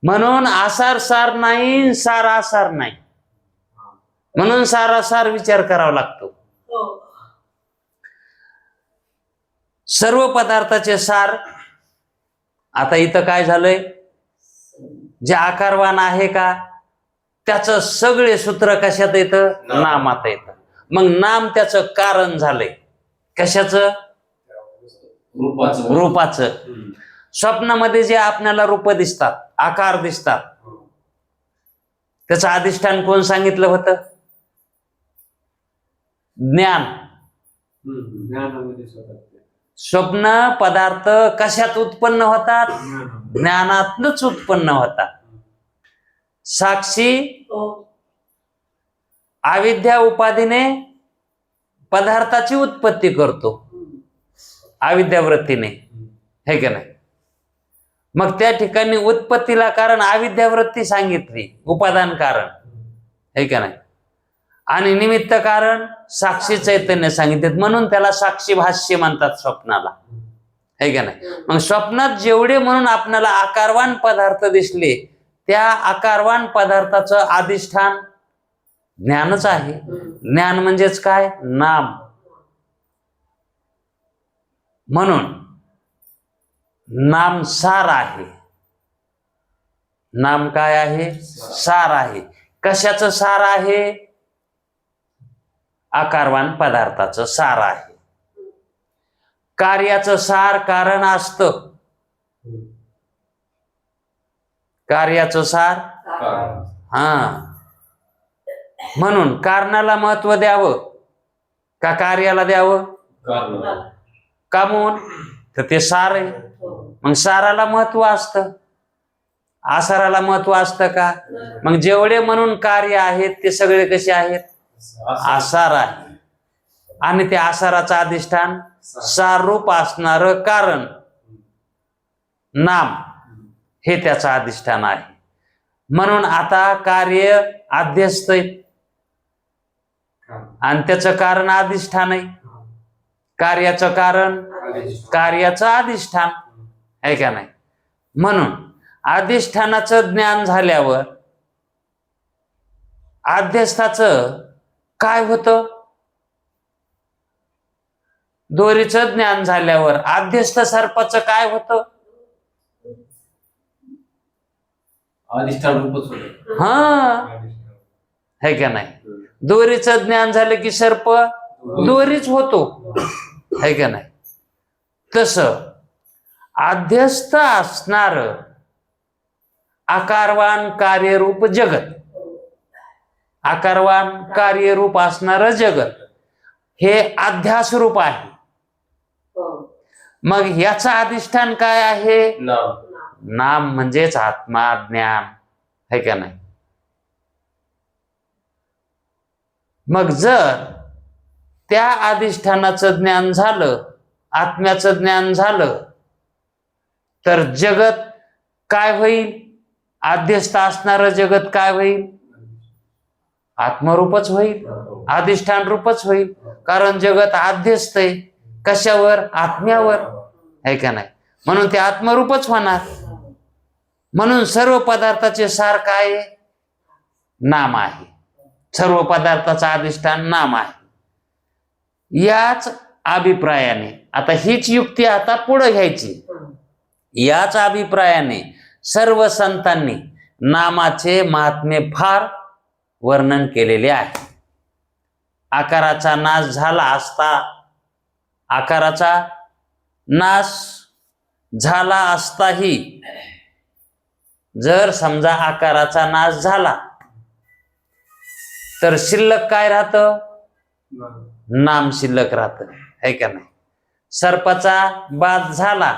Speaker 1: म्हणून आसार सार नाही, सार आसार नाही. म्हणून सारासार विचार करावा लागतो. सर्व पदार्थाचे सार. आता इथं काय झालंय? जे आकारवान आहे का त्याचं सगळे सूत्र कशात येतं? नामात येतं. मग नाम त्याचं कारण झालंय. कशाचं? रूपाचं. स्वप्नामध्ये जे आपल्याला रूप दिसतात, आकार दिसतात, त्याचं अधिष्ठान कोण सांगितलं होतं? ज्ञान. स्वप्न पदार्थ कशात उत्पन्न होतात? ज्ञानातच उत्पन्न होतात. साक्षी अविद्या उपाधीने पदार्थाची उत्पत्ती करतो, अविद्या वृत्तीने, हे का नाही? मग त्या ठिकाणी उत्पत्तीला कारण अविद्या वृत्ती सांगितली, उपादान कारण, हे का नाही? आणि निमित्त कारण साक्षी चैतन्य सांगितले, म्हणून त्याला साक्षी भाष्य म्हणतात स्वप्नाला, हे का नाही? मग स्वप्नात जेवढे म्हणून आपल्याला आकारवान पदार्थ दिसले त्या आकारवान पदार्थाचं अधिष्ठान ज्ञानच आहे. ज्ञान म्हणजेच काय? नाम. म्हणून नाम सार आहे. नाम काय आहे? सार आहे. कशाचं सार आहे? आकारवान पदार्थाचं सार आहे. कार्याचं सार कारण असतं. कार्याचं सार हा. म्हणून कारणाला महत्व द्यावं का कार्याला द्यावं? का म्हणून? तर ते सार आहे. मग साराला महत्व असतं. आसाराला महत्व असतं का? मग जेवढे म्हणून कार्य आहेत ते सगळे कसे आहेत? आसार आहे. आणि त्या आसाराचं अधिष्ठान सारूप असणार कारण नाम हे त्याचं अधिष्ठान आहे. म्हणून आता कार्य अध्यस्त आहे आणि त्याचं कारण अधिष्ठान आहे. कार्याचं कारण कार्याचं अधिष्ठान आहे का नाही? म्हणून अधिष्ठानाचं ज्ञान झाल्यावर अध्यस्थाचं काय होतं? दोरीचं ज्ञान झाल्यावर अध्यस्थ सर्पाचं काय होतं?
Speaker 2: अधिष्ठान रूपच होते.
Speaker 1: हा, है का नाही? दोरीचं ज्ञान झालं की सर्प दोरीच होतो, है का नाही? तसं अध्यस्थ असणार आकारवान कार्यरूप जगत, आकारवान कार्यरूप असणार जगत हे अध्यास रूप आहे. मग याचं अधिष्ठान काय आहे? नाम म्हणजेच आत्मा, ज्ञान, है का नाही? मग जर त्या अधिष्ठानाचं ज्ञान झालं, आत्म्याचं ज्ञान झालं, तर जगत काय होईल? अध्यस्थ असणारं जगत काय होईल? आत्मरूपच होईल, अधिष्ठान रूपच होईल. कारण जगत अध्यस्थ आहे कशावर? आत्म्यावर, है का नाही? म्हणून ते आत्मरूपच होणार. म्हणून सर्व पदार्थाचे सार काय आहे? नाम आहे. सर्व पदार्थाचं अधिष्ठान नाम आहे. याच अभिप्रायाने आता हीच युक्ती आता पुढे घ्यायची. याच अभिप्रायाने सर्व संतांनी नामाचे महात्म्य फार वर्णन केलेले आहे. आकाराचा नाश झाला असता, आकाराचा नाश झाला असताही जर समजा आकाराचा नाश झाला तर शिल्लक काय राहतं? नाम शिल्लक राहतं, है का नाही? सर्पाचा बाध झाला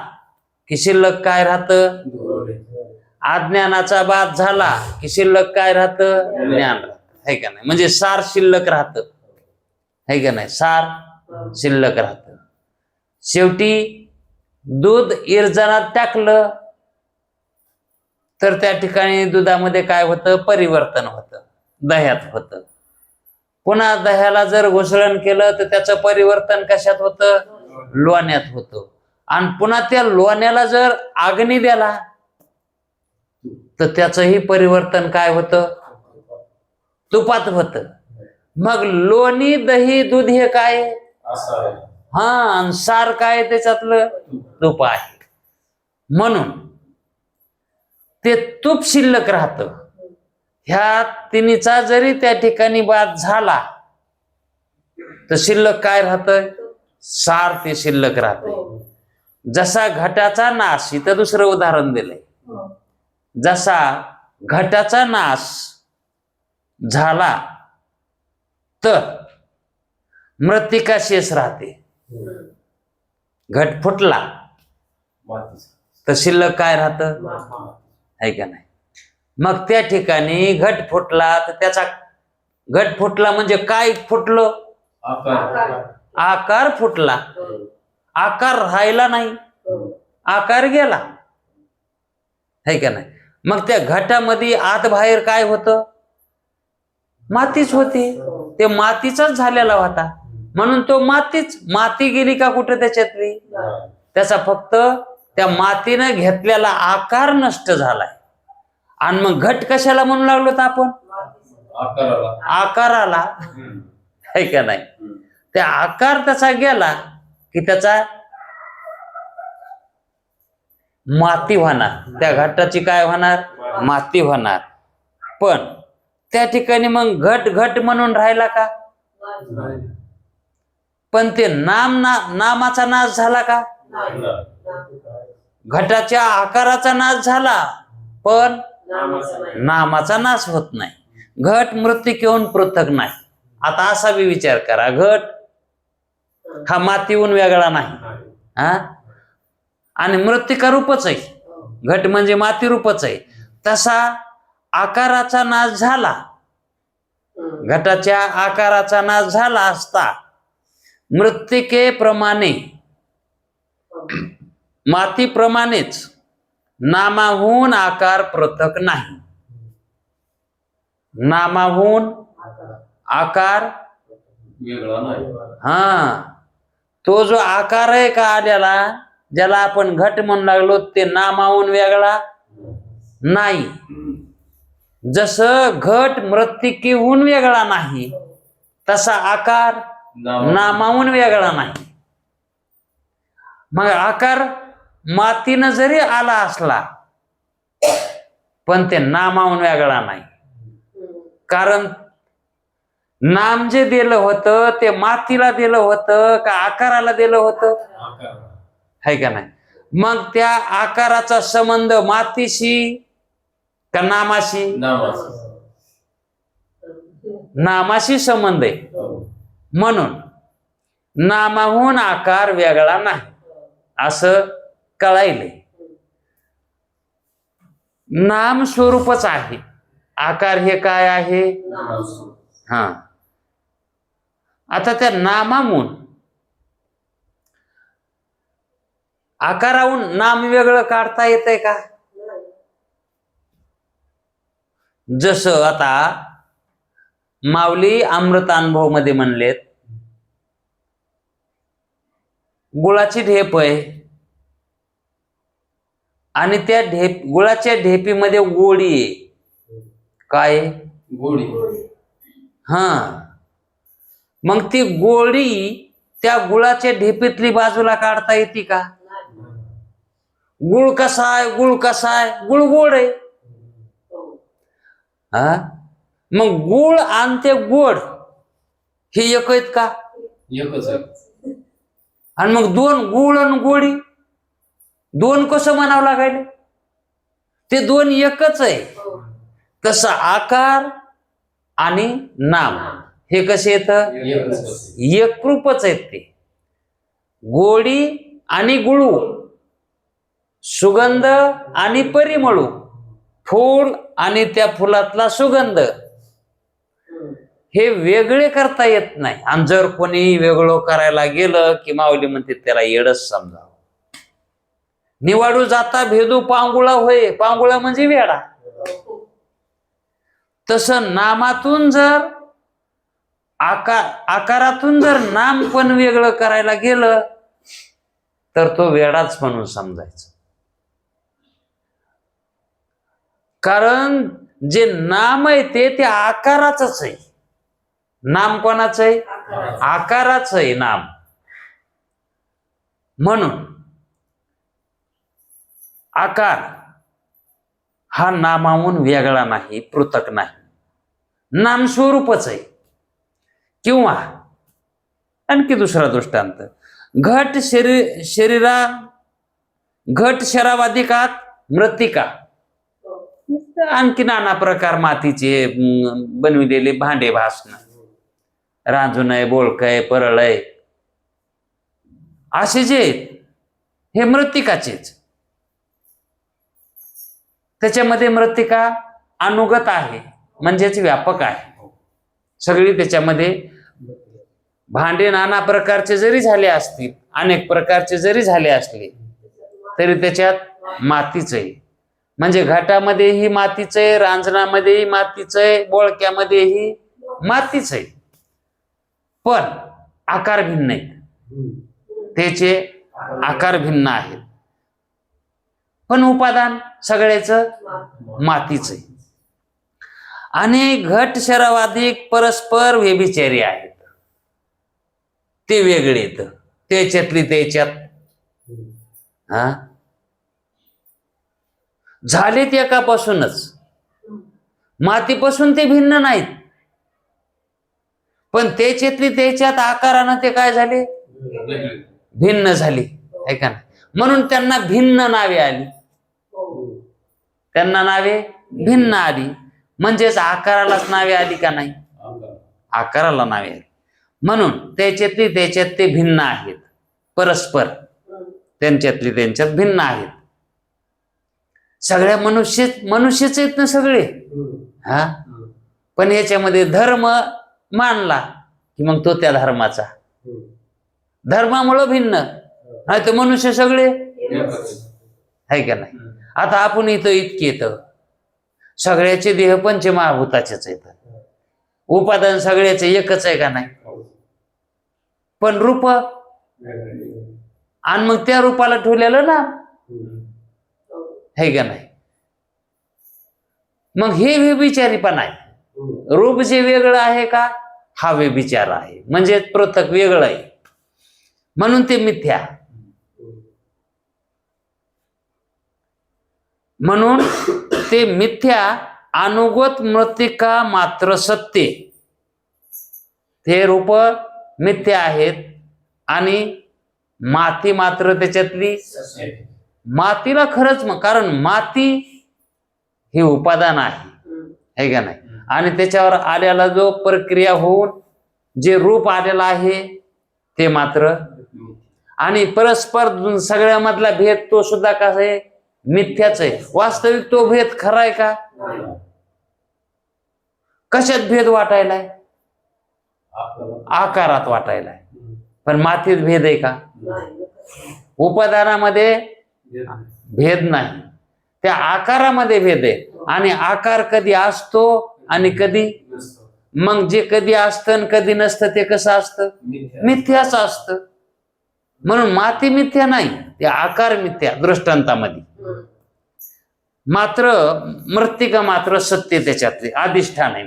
Speaker 1: की शिल्लक काय राहतं? अज्ञानाचा बाध झाला की शिल्लक काय राहतं? ज्ञान राहतं, है का नाही? म्हणजे सार शिल्लक राहतं, है का नाही? सार शिल्लक राहतं. शेवटी दूध इरजणात टाकलं तर त्या ठिकाणी दुधामध्ये काय होतं? परिवर्तन होतं, दह्यात होतं. पुन्हा दह्याला जर घुसळण केलं तर त्याचं परिवर्तन कशात होतं? लोण्यात होतं. आणि पुन्हा त्या लोण्याला जर अग्नी द्याला तर त्याचंही परिवर्तन काय होतं? तुपात होतं. मग लोणी, दही, दूध हे काय? हा, आणि सार काय त्याच्यातलं? तूप आहे. म्हणून ते तूप शिल्लक राहतं. ह्या तिन्हीचा जरी त्या ठिकाणी बाद झाला तर शिल्लक काय राहतं? सार ते शिल्लक राहते. जसा घटाचा नाश, इथं दुसरं उदाहरण दिलंय. जसा घटाचा नाश झाला तर मृत्तिका शेष राहते. घट फुटला तर शिल्लक काय राहतं? आहे का नाही? मग त्या ठिकाणी घट फुटला तर त्याचा घट फुटला म्हणजे काय फुटलं? आकार फुटला. आकार राहिला नाही, आकार गेला, है का नाही? मग त्या घटामध्ये आत बाहेर काय होतं? मातीच होती. ते मातीचाच झालेला होता. म्हणून तो मातीच. माती गेली का कुठं त्याच्यातली? त्याचा फक्त त्या मातीनं घेतलेला आकार नष्ट झालाय. आणि मग घट कशाला म्हणू लागलो तर आपण? आकाराला, है का नाही? त्या आकार त्याचा गेला की त्याचा माती होणार. त्या घटाची काय होणार? माती होणार. पण त्या ठिकाणी मग घट घट म्हणून राहिला का? पण ते नामाचा नाश झाला का? घटाच्या आकाराचा नाश झाला पण नामाचा नाश होत नाही. घट मृत्तिकेहून पृथक नाही. आता असा बी विचार करा, घट हा मातीहून वेगळा नाही, हा, आणि मृत्तिका रूपच आहे. घट म्हणजे माती रूपच आहे. तसा आकाराचा नाश झाला, घटाच्या आकाराचा नाश झाला असता मृत्तिकेप्रमाणे मातीप्रमाणेच नामाहून आकार पृथक नाही. नामाहून आकार
Speaker 2: वेगळा नाही.
Speaker 1: हा, तो जो आकार आहे का आलेला, ज्याला आपण घट म्हणू लागलो, ते नामाहून वेगळा नाही. जसं घट मृत्तिकेहून वेगळा नाही, तसा आकार नामाहून वेगळा नाही. मग आकार मातीनं जरी आला असला पण ते नामाहून वेगळा नाही. कारण नाम जे दिलं होतं ते मातीला दिलं होतं का आकाराला दिलं होतं, है का नाही? मग त्या आकाराचा संबंध मातीशी का नामाशी? नामाशी संबंध आहे. म्हणून नामाहून आकार वेगळा नाही असं कळायले. नाम स्वरूपच आहे, आकार हे काय आहे? हा. आता त्या नामाहून आकाराहून नाम वेगळं काढता येतंय का? जसं आता माऊली अमृतानुभव मध्ये म्हणलेत, गुळाची ढेप आहे आणि त्या गुळाच्या ढेपीमध्ये गोळी आहे. काय?
Speaker 2: गोळी.
Speaker 1: हा. मग ती गोळी त्या गुळाच्या ढेपीतली बाजूला काढता येते का? गुळ कसा आहे? गुळ कसा आहे? गुळ गोड आहे. हा. मग गुळ आणि ते गोड हे एक आहेत का?
Speaker 2: एकच आहे.
Speaker 1: आणि मग दोन गुळ आणि गोडी दोन कसं म्हणावं लागायले? ते दोन एकच आहे. तसं आकार आणि नाम हे कसे येतं? एकरूपच आहेत. ते गोडी आणि गुळू, सुगंध आणि परिमळू, फूल आणि त्या फुलातला सुगंध हे वेगळे करता येत नाही. आणि जर कोणी वेगळं करायला गेलं की माऊली म्हणते त्याला येडच समजावं. निवाडू जाता भेदू पांगुळा होय. पांगुळा म्हणजे वेडा. तसं नामातून जर आकारातून जर नाम पण वेगळं करायला गेलं तर तो वेडाच म्हणून समजायचं. कारण जे नाम आहे ते आकाराचंच आहे. नाम कोणाचं आहे? आकाराचं आहे नाम. म्हणून आकार हा नामाहून वेगळा नाही, पृथक नाही, नाम स्वरूपच आहे. किंवा आणखी दुसरा दृष्टांत, घट शरावादिकात मृत्तिका. आणखी नाना प्रकार मातीचे बनविलेले भांडे, भासणं, रांजून आहे, बोळक आहे, परळ आहे, असे जे हे मृत्तिकाचेच. त्याच्यामध्ये मृत्तिका अनुगत आहे, म्हणजेच व्यापक आहे. सगळी त्याच्यामध्ये भांडे नाना प्रकारचे जरी झाले असतील, अनेक प्रकारचे जरी झाले असले तरी त्याच्यात मातीच आहे. म्हणजे घाटामध्येही मातीच आहे, रांजणामध्येही मातीच आहे, बोळक्यामध्येही मातीच आहे. पण आकार भिन्न आहेत. त्याचे आकार भिन्न आहेत, पण उपादान सगळ्याच मातीच आहे. आणि घट शरावादिक परस्पर व्यभिचारी आहेत. ते वेगळे आहेत, त्याच्यातली त्याच्यात हा झालेत एकापासूनच. मातीपासून ते भिन्न नाहीत, पण त्याच्यातली त्याच्यात आकारानं ते काय झाले? भिन्न झाली, है का नाही? म्हणून त्यांना भिन्न नावे आली. त्यांना नावे भिन्न आली. म्हणजेच आकारालाच नावे आली का नाही? आकाराला नावे आली. म्हणून त्याच्यातली त्याच्यात ते भिन्न आहेत, परस्पर त्यांच्यातली त्यांच्यात भिन्न आहेत. सगळ्या मनुष्यच आहेत ना सगळे. हा, पण याच्यामध्ये धर्म मानला की मग तो त्या धर्माचा, धर्मामुळं भिन्न, नाही तर मनुष्य सगळे आहे का नाही. आता आपण इथं इतके येतं, सगळ्याचे देह पंचमहाभूताचेच आहेत, उपादान सगळ्याचे एकच आहे का नाही, पण रूप आणि मग त्या रूपाला ठेवलेलं ना आहे का नाही. मग हे व्यभिचारीपण आहे. रूप जे वेगळं आहे का, हा व्यभिचार आहे, म्हणजे पृथक वेगळं आहे, म्हणून ते मिथ्या. म्हणून ते मिथ्या अनुगत मृत्तिका मात्र सत्य, ते रूप मिथ्या आहेत आणि माती मात्र त्याच्यातली मातीला खरंच, मग कारण माती हे उपादान आहे का नाही, आणि त्याच्यावर आलेला जो प्रक्रिया होऊन जे रूप आलेला आहे ते मात्र, आणि परस्पर सगळ्यामधला भेद तो सुद्धा कसा आहे, मिथ्याच आहे. वास्तविक तो भेद खरा आहे का, कशात भेद वाटायलाय, आकारात वाटायलाय, पण मातीत भेद आहे का, उपादानामध्ये भेद नाही, त्या आकारामध्ये भेद आहे. आणि आकार कधी असतो आणि कधी, मग जे कधी असतं आणि कधी नसतं ते कसं असतं, मिथ्याच असतं. म्हणून माती मिथ्या नाही, ते आकार मिथ्या दृष्टांतामध्ये, मात्र मृत्तिका मात्र सत्य, त्याच्यातले अधिष्ठान आहे.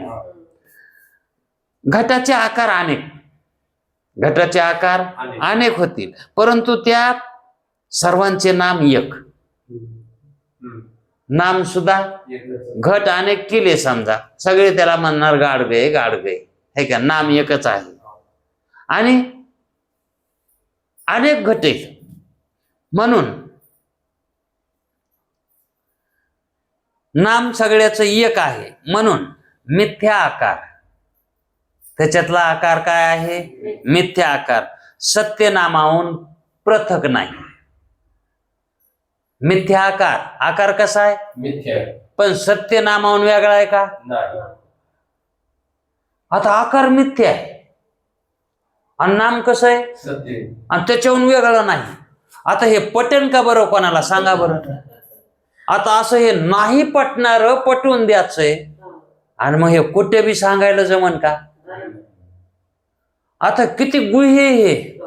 Speaker 1: घटाचे आकार अनेक, घटाचे आकार अनेक होतील, परंतु त्या सर्वांचे नाम एक, नाम सुद्धा घट अनेक केले समजा, सगळे त्याला म्हणणार गाडगे गाडगे, हे का, नाम एकच आहे आणि अनेक घट आहेत. म्हणून नाम सगळ्याचं एक आहे, म्हणून मिथ्या आकार, त्याच्यातला आकार काय आहे, मिथ्या आकार, सत्य नामाहून पृथक नाही. मिथ्या आकार, आकार कसा आहे
Speaker 2: मिथ्या,
Speaker 1: पण सत्य नामाहून वेगळा आहे का
Speaker 2: नाही.
Speaker 1: आता आकार मिथ्या आहे आणि नाम कसं आहे
Speaker 2: सत्य,
Speaker 1: आणि त्याच्याहून वेगळं नाही. आता हे पटन का बरं, कोणाला सांगा बरं. आता असं हे नाही पटणार पटवून द्यायचंय आणि मग हे कुठे बी सांगायला जमन का. आता किती गुह्य हे,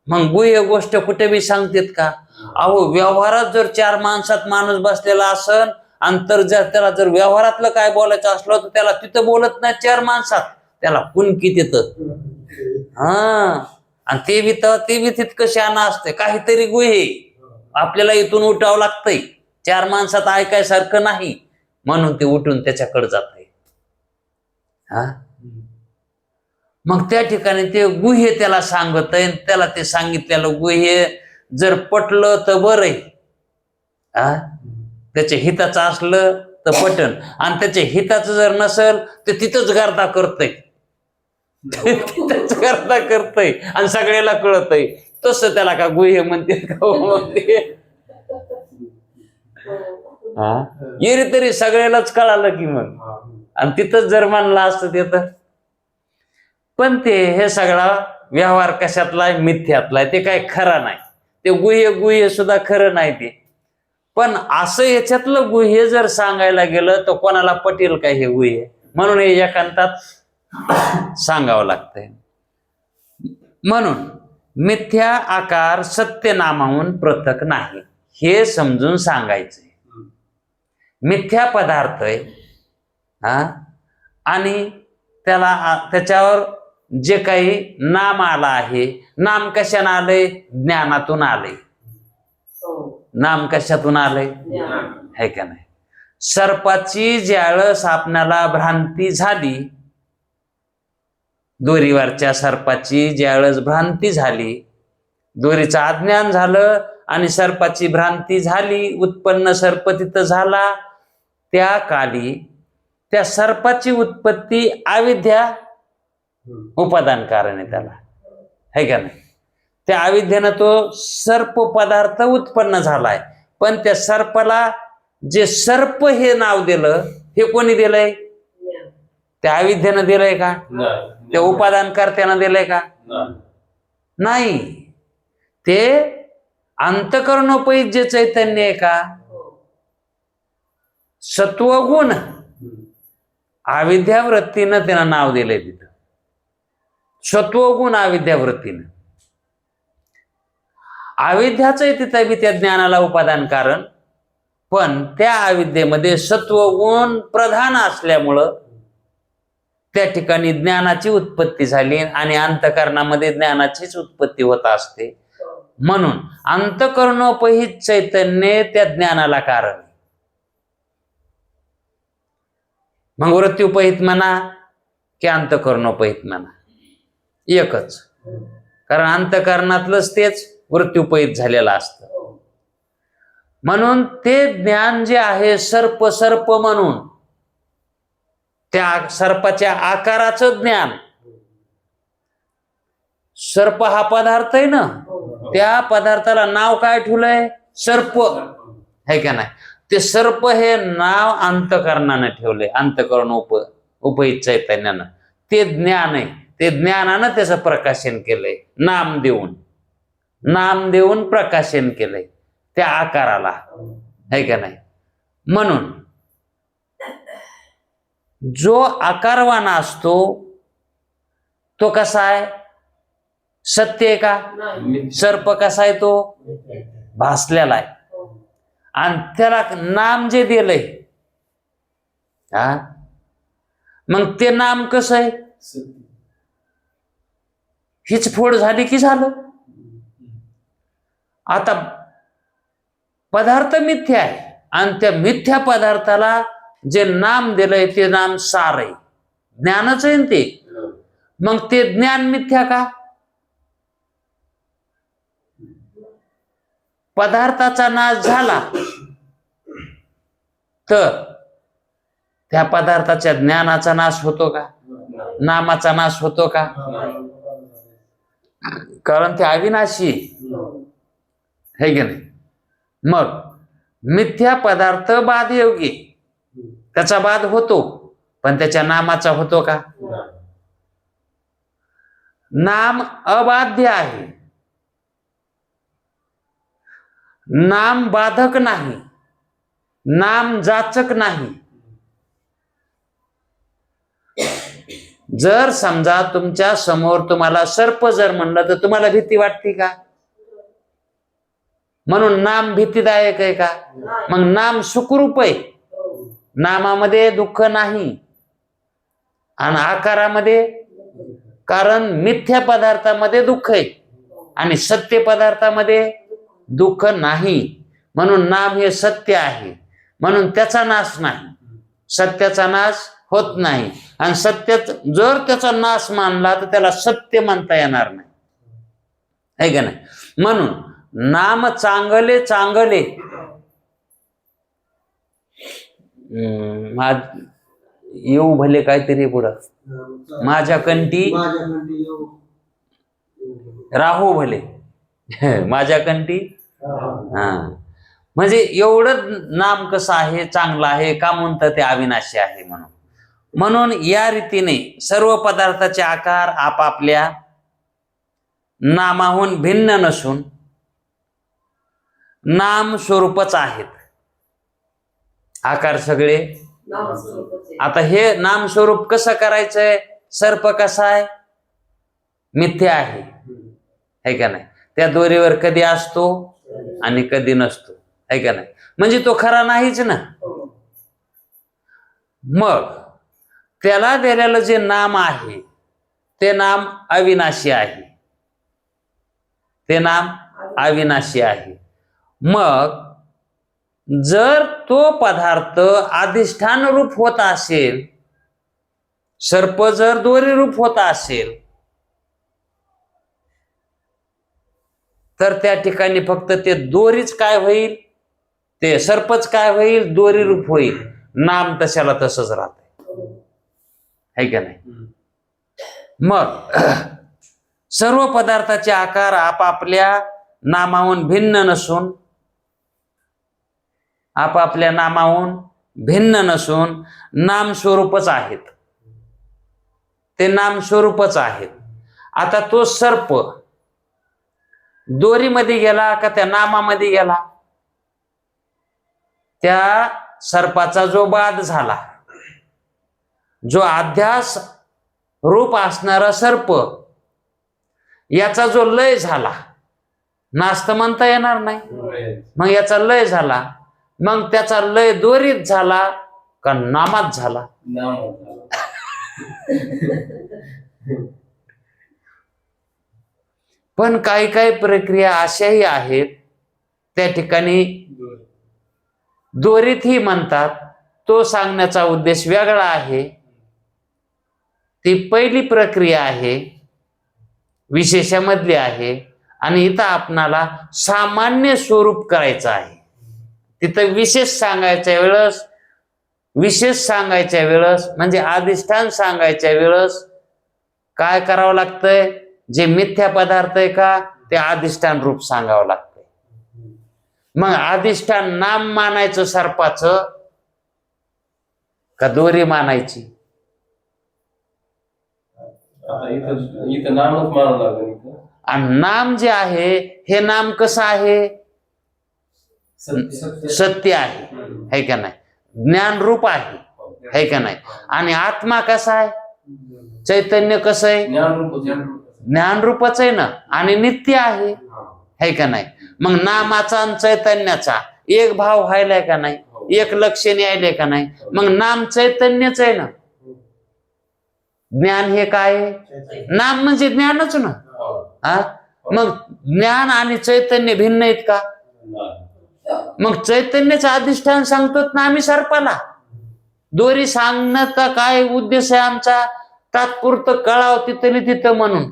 Speaker 1: मग गुह्य गोष्ट कुठे बी सांगतेत का. अहो व्यवहारात जर चार माणसात माणूस बसलेला असन आणि तर जर त्याला जर व्यवहारातलं काय बोलायचं असलं तर त्याला तिथं बोलत नाही चार माणसात, त्याला कुणकी तिथं. हा, आणि ते बी तितकं शहाणं असते, काहीतरी गुहे आपल्याला इथून उठावं लागतंय, चार माणसात ऐकायसारखं नाही, म्हणून ते उठून त्याच्याकडे जातंय. हा, मग त्या ठिकाणी ते गुह्य त्याला सांगत आहे, त्याला ते सांगितलेलं गुह्य जर पटलं तर बरं आहे, हा, त्याच्या हिताचं असलं तर पटन, आणि त्याच्या हिताचं जर नसल तर तिथंच गर्दा करतय, तिथंच गर्दा करतय आणि सगळ्याला कळतय. तसं त्याला का गुह्य म्हणते का म्हणते, हा, येरी तरी सगळ्यालाच कळालं की मग, आणि तिथंच जर मानला असतं ते तर. पण ते हे सगळा व्यवहार कशातला आहे, मिथ्यातला आहे, ते काय खरं नाही, ते गुह्य सुद्धा खरं नाही ते. पण असं याच्यातलं गुह्य जर सांगायला गेलं तर कोणाला पटेल काय हे गुह्य, म्हणून हे एकांतात सांगावं लागतंय. म्हणून मिथ्या आकार सत्य नामाहून पृथक नाही, हे समजून सांगायचंय. मिथ्या पदार्थ आहे, हा, आणि त्याच्यावर जे काही नाम आला आहे, नाम कशाने आलंय, ज्ञानातून आलंय. नाम कशातून आलंय, है का नाही. सर्पाची ज्यावेळेस आपणाला भ्रांती झाली, दोरीवरच्या सर्पाची ज्यावेळेस भ्रांती झाली, दोरीचं अज्ञान झालं आणि सर्पाची भ्रांती झाली, उत्पन्न सर्प तिथं झाला, त्या काली त्या सर्पाची उत्पत्ती अविद्या उपादान कारण आहे त्याला, है का नाही. त्या अविद्येनं तो सर्प पदार्थ उत्पन्न झालाय, पण त्या सर्पाला जे सर्प हे नाव दिलं हे कोणी दिलंय? त्या अविद्येनं दिलंय का?
Speaker 2: नाही.
Speaker 1: त्या उपादान कर्त्यानं दिलंय का?
Speaker 2: नाही.
Speaker 1: नाही. ते अंतःकरणोपहित जे चैतन्य आहे का, सत्वगुण अविद्यावृत्तीनं त्यानं नाव दिलंय तिथं. सत्वगुण अविद्यावृत्तीनं. अविद्याच आहे तिथं बी त्या ज्ञानाला उपादान कारण, पण त्या अविद्येमध्ये सत्वगुण प्रधान असल्यामुळं त्या ठिकाणी ज्ञानाची उत्पत्ती झाली आणि अंतःकरणामध्ये ज्ञानाचीच उत्पत्ती होत असते. म्हणून अंतःकरणोपहित चैतन्य त्या ज्ञानाला कारण. मग वृत्त्युपहित म्हणा की अंतःकरणोपहित म्हणा एकच, कारण अंतःकरणातलंच तेच वृत्त्युपहित झालेलं असतं. म्हणून ते ज्ञान जे आहे सर्प सर्प म्हणून त्या सर्पाच्या आकाराचं ज्ञान. सर्प हा पदार्थ आहे ना, त्या पदार्थाला नाव काय ठेवलंय? सर्प है का नाही? ते सर्प हे नाव अंतःकरणानं ठेवलंय, अंतःकरण उपहित चैतन्यानं. ते ज्ञान आहे, ते ज्ञानानं त्याचं प्रकाशन केलंय, नाम देऊन प्रकाशन केलंय त्या आकाराला, है का नाही? म्हणून जो आकारवान असतो तो कसा आहे? सत्य आहे का? सर्प कसा आहे? तो भासलेला आहे. आणि त्याला नाम जे दिलंय, हा, मग ते नाम कसं आहे? हीच फोड झाली की झालं. आता पदार्थ मिथ्या आहे आणि त्या मिथ्या पदार्थाला जे नाम दिलंय ते नाम सार आहे, ज्ञानच आहे ते. मग ते ज्ञान मिथ्या का? पदार्थाचा नाश झाला तर त्या पदार्थाच्या ज्ञानाचा नाश होतो का? नामाचा नाश होतो का? कारण ते अविनाशी है की नाही? मग मिथ्या पदार्थ बाधयोगी, त्याचा बाध होतो, पण त्याच्या नामाचा होतो का? नाम अबाध्य आहे, नाम बाधक नाही, नाम जाचक नाही. जर समजा तुमच्या समोर तुम्हाला सर्प जर म्हणलं तर तुम्हाला भीती वाटते का? म्हणून नाम भीतीदायक आहे का? मग नाम सुखरूप आहे, नामामध्ये दुःख नाही आणि आकारामध्ये, कारण मिथ्या पदार्थामध्ये दुःख आहे आणि सत्य पदार्थामध्ये दुःख नाही. म्हणून नाम हे सत्य आहे, म्हणून त्याचा नाश नाही, सत्याचा नाश होत नाही. आणि सत्यात जर त्याचा नाश मानला तर त्याला सत्य म्हणता येणार नाही, है का नाही? म्हणून नाम चांगले चांगले येऊ भले काहीतरी पुढं, माझ्या कंठी राहो भले माझ्या कंठी. हा, म्हणजे एवढं नाम कसं आहे? चांगलं आहे का? म्हणतं ते अविनाशी आहे म्हणून. म्हणून या रीतीने सर्व पदार्थाचे आकार आपापल्या नामाहून भिन्न नसून नाम स्वरूपच आहेत. आकार सगळे आता हे नाम स्वरूप कसं करायचंय? सर्प कसा आहे? मिथ्या आहे, है का नाही? त्या दोरीवर कधी असतो आणि कधी नसतो, है का नाही? म्हणजे तो खरा नाहीच ना. मग त्याला दिलेलं जे नाम आहे ते नाम अविनाशी आहे, ते नाम अविनाशी आहे. मग जर तो पदार्थ अधिष्ठान रूप होत असेल, सर्प जर दोरी रूप होत असेल, तर त्या ठिकाणी फक्त ते दोरीच काय होईल? ते सर्पच काय होईल? दोरी रूप होईल. नाम तशाला तसंच राहत, है का नाही? मग सर्व पदार्थाचे आकार आपापल्या नामाहून भिन्न नसून आपापल्या नामाहून भिन्न नसून नाम स्वरूपच आहेत. ते नाम स्वरूपच आहेत. आता तो सर्प दोरीमध्ये गेला का त्या नामामध्ये गेला? त्या सर्पाचा जो बाध झाला, जो अध्यास रूप असणारा सर्प, याचा जो लय झाला, नास्त म्हणता येणार नाही, मग याचा लय झाला. मग त्याचा लय दोरीत झाला का नामात झाला? पण काही काही प्रक्रिया अशाही आहेत, त्या ठिकाणी दोरीतही म्हणतात. तो सांगण्याचा उद्देश वेगळा आहे. ती पहिली प्रक्रिया आहे, विशेषामधली आहे. आणि इथं आपणाला सामान्य स्वरूप करायचं आहे. तिथं विशेष सांगायच्या वेळेस म्हणजे अधिष्ठान सांगायच्या वेळेस काय करावं लागतंय? जे मिथ्या पदार्थ आहे का ते अधिष्ठान रूप सांगावं लागतंय. मग अधिष्ठान नाम मानायचं सर्पाचं का दोरी मानायची?
Speaker 2: इथं नामच मानावं लागेल.
Speaker 1: आणि नाम जे आहे हे नाम कसं आहे? सत्य आहे, है का नाही? ज्ञान रूप आहे का नाही? आणि आत्मा कसा आहे? चैतन्य कसं आहे? ज्ञान रूपच आहे ना, आणि नित्य आहे, है का नाही? मग नामाचा आणि चैतन्याचा एक भाव व्हायलाय का नाही? एक लक्षण यायले का नाही? मग नाम चैतन्यच आहे ना. ज्ञान हे काय आहे? नाम म्हणजे ज्ञानच ना. मग ज्ञान आणि चैतन्य भिन्न आहेत का? मग चैतन्याचं अधिष्ठान सांगतो ना आम्ही सर्पाला. दोरी सांगण्याचा काय उद्देश आहे आमचा? तात्पुरतं कळाव तिथं म्हणून.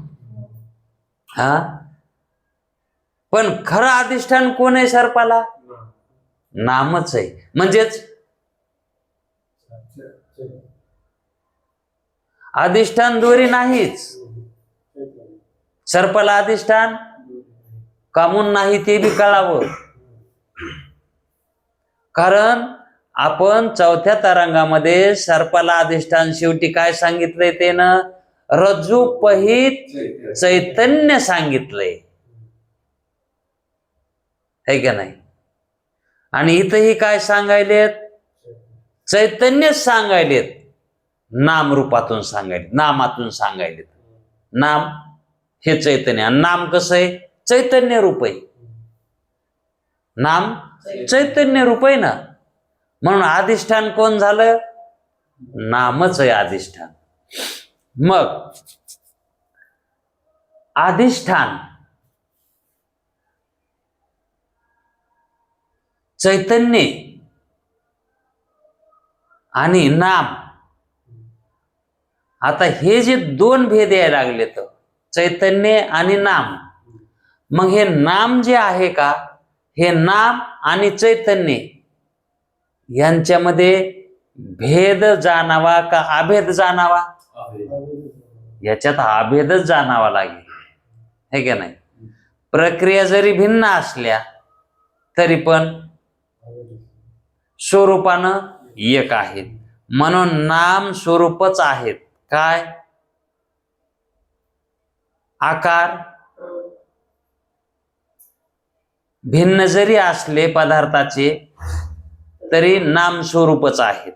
Speaker 1: पण खरं अधिष्ठान कोण आहे सर्पाला? नामच आहे. म्हणजेच अधिष्ठान दोरी नाहीच. सर्पाला अधिष्ठान कामून नाही ते बी कळावं. कारण आपण चौथ्या तरंगामध्ये सर्पाला अधिष्ठान शेवटी काय सांगितलंय? ते ना रज्जूपहित चैतन्य सांगितलंय, है का नाही? आणि इथंही काय सांगायलेत? चैतन्यच सांगायलेत. नाम रूपातून सांगायलेत, नामातून सांगायलेत. नाम हे चैतन्य. आणि नाम कसं आहे? चैतन्य रूप आहे. नाम चैतन्य रूप आहे ना. म्हणून अधिष्ठान कोण झालं? नामच आहे अधिष्ठान. मग अधिष्ठान चैतन्य आणि नाम, आता हे जे दोन भेद यायला लागले तर चैतन्य आणि नाम. मग हे नाम जे आहे का, हे नाम आणि चैतन्य यांच्यामध्ये भेद जाणावा का अभेद जाणावा? याच्यात अभेदच जाणावा लागेल, है का नाही? प्रक्रिया जरी भिन्न असल्या तरी पण स्वरूपानं एक आहेत. म्हणून नाम स्वरूपच आहेत. काय? आकार भिन्न जरी असले पदार्थाचे तरी नाम स्वरूपच आहेत.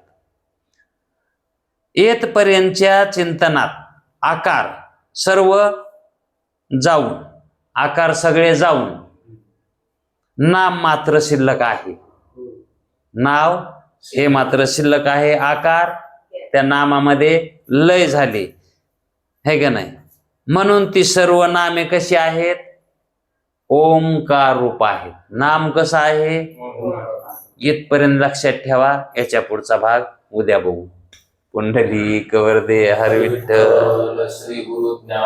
Speaker 1: येतपर्यंतच्या चिंतनात आकार सर्व जाऊन, आकार सगळे जाऊन नाम मात्र शिल्लक आहे. नाव हे मात्र शिल्लक आहे. आकार त्या नामामध्ये लय झाली, है का नाही? म्हणून ती सर्व नामे कशी आहेत? ओंकार रूप आहेत. नाम कसं आहे? इथपर्यंत लक्षात ठेवा. याच्या पुढचा भाग उद्या बघू. पुंडलिक वरदे हर विठ्ठल.
Speaker 2: श्री गुरु ज्ञान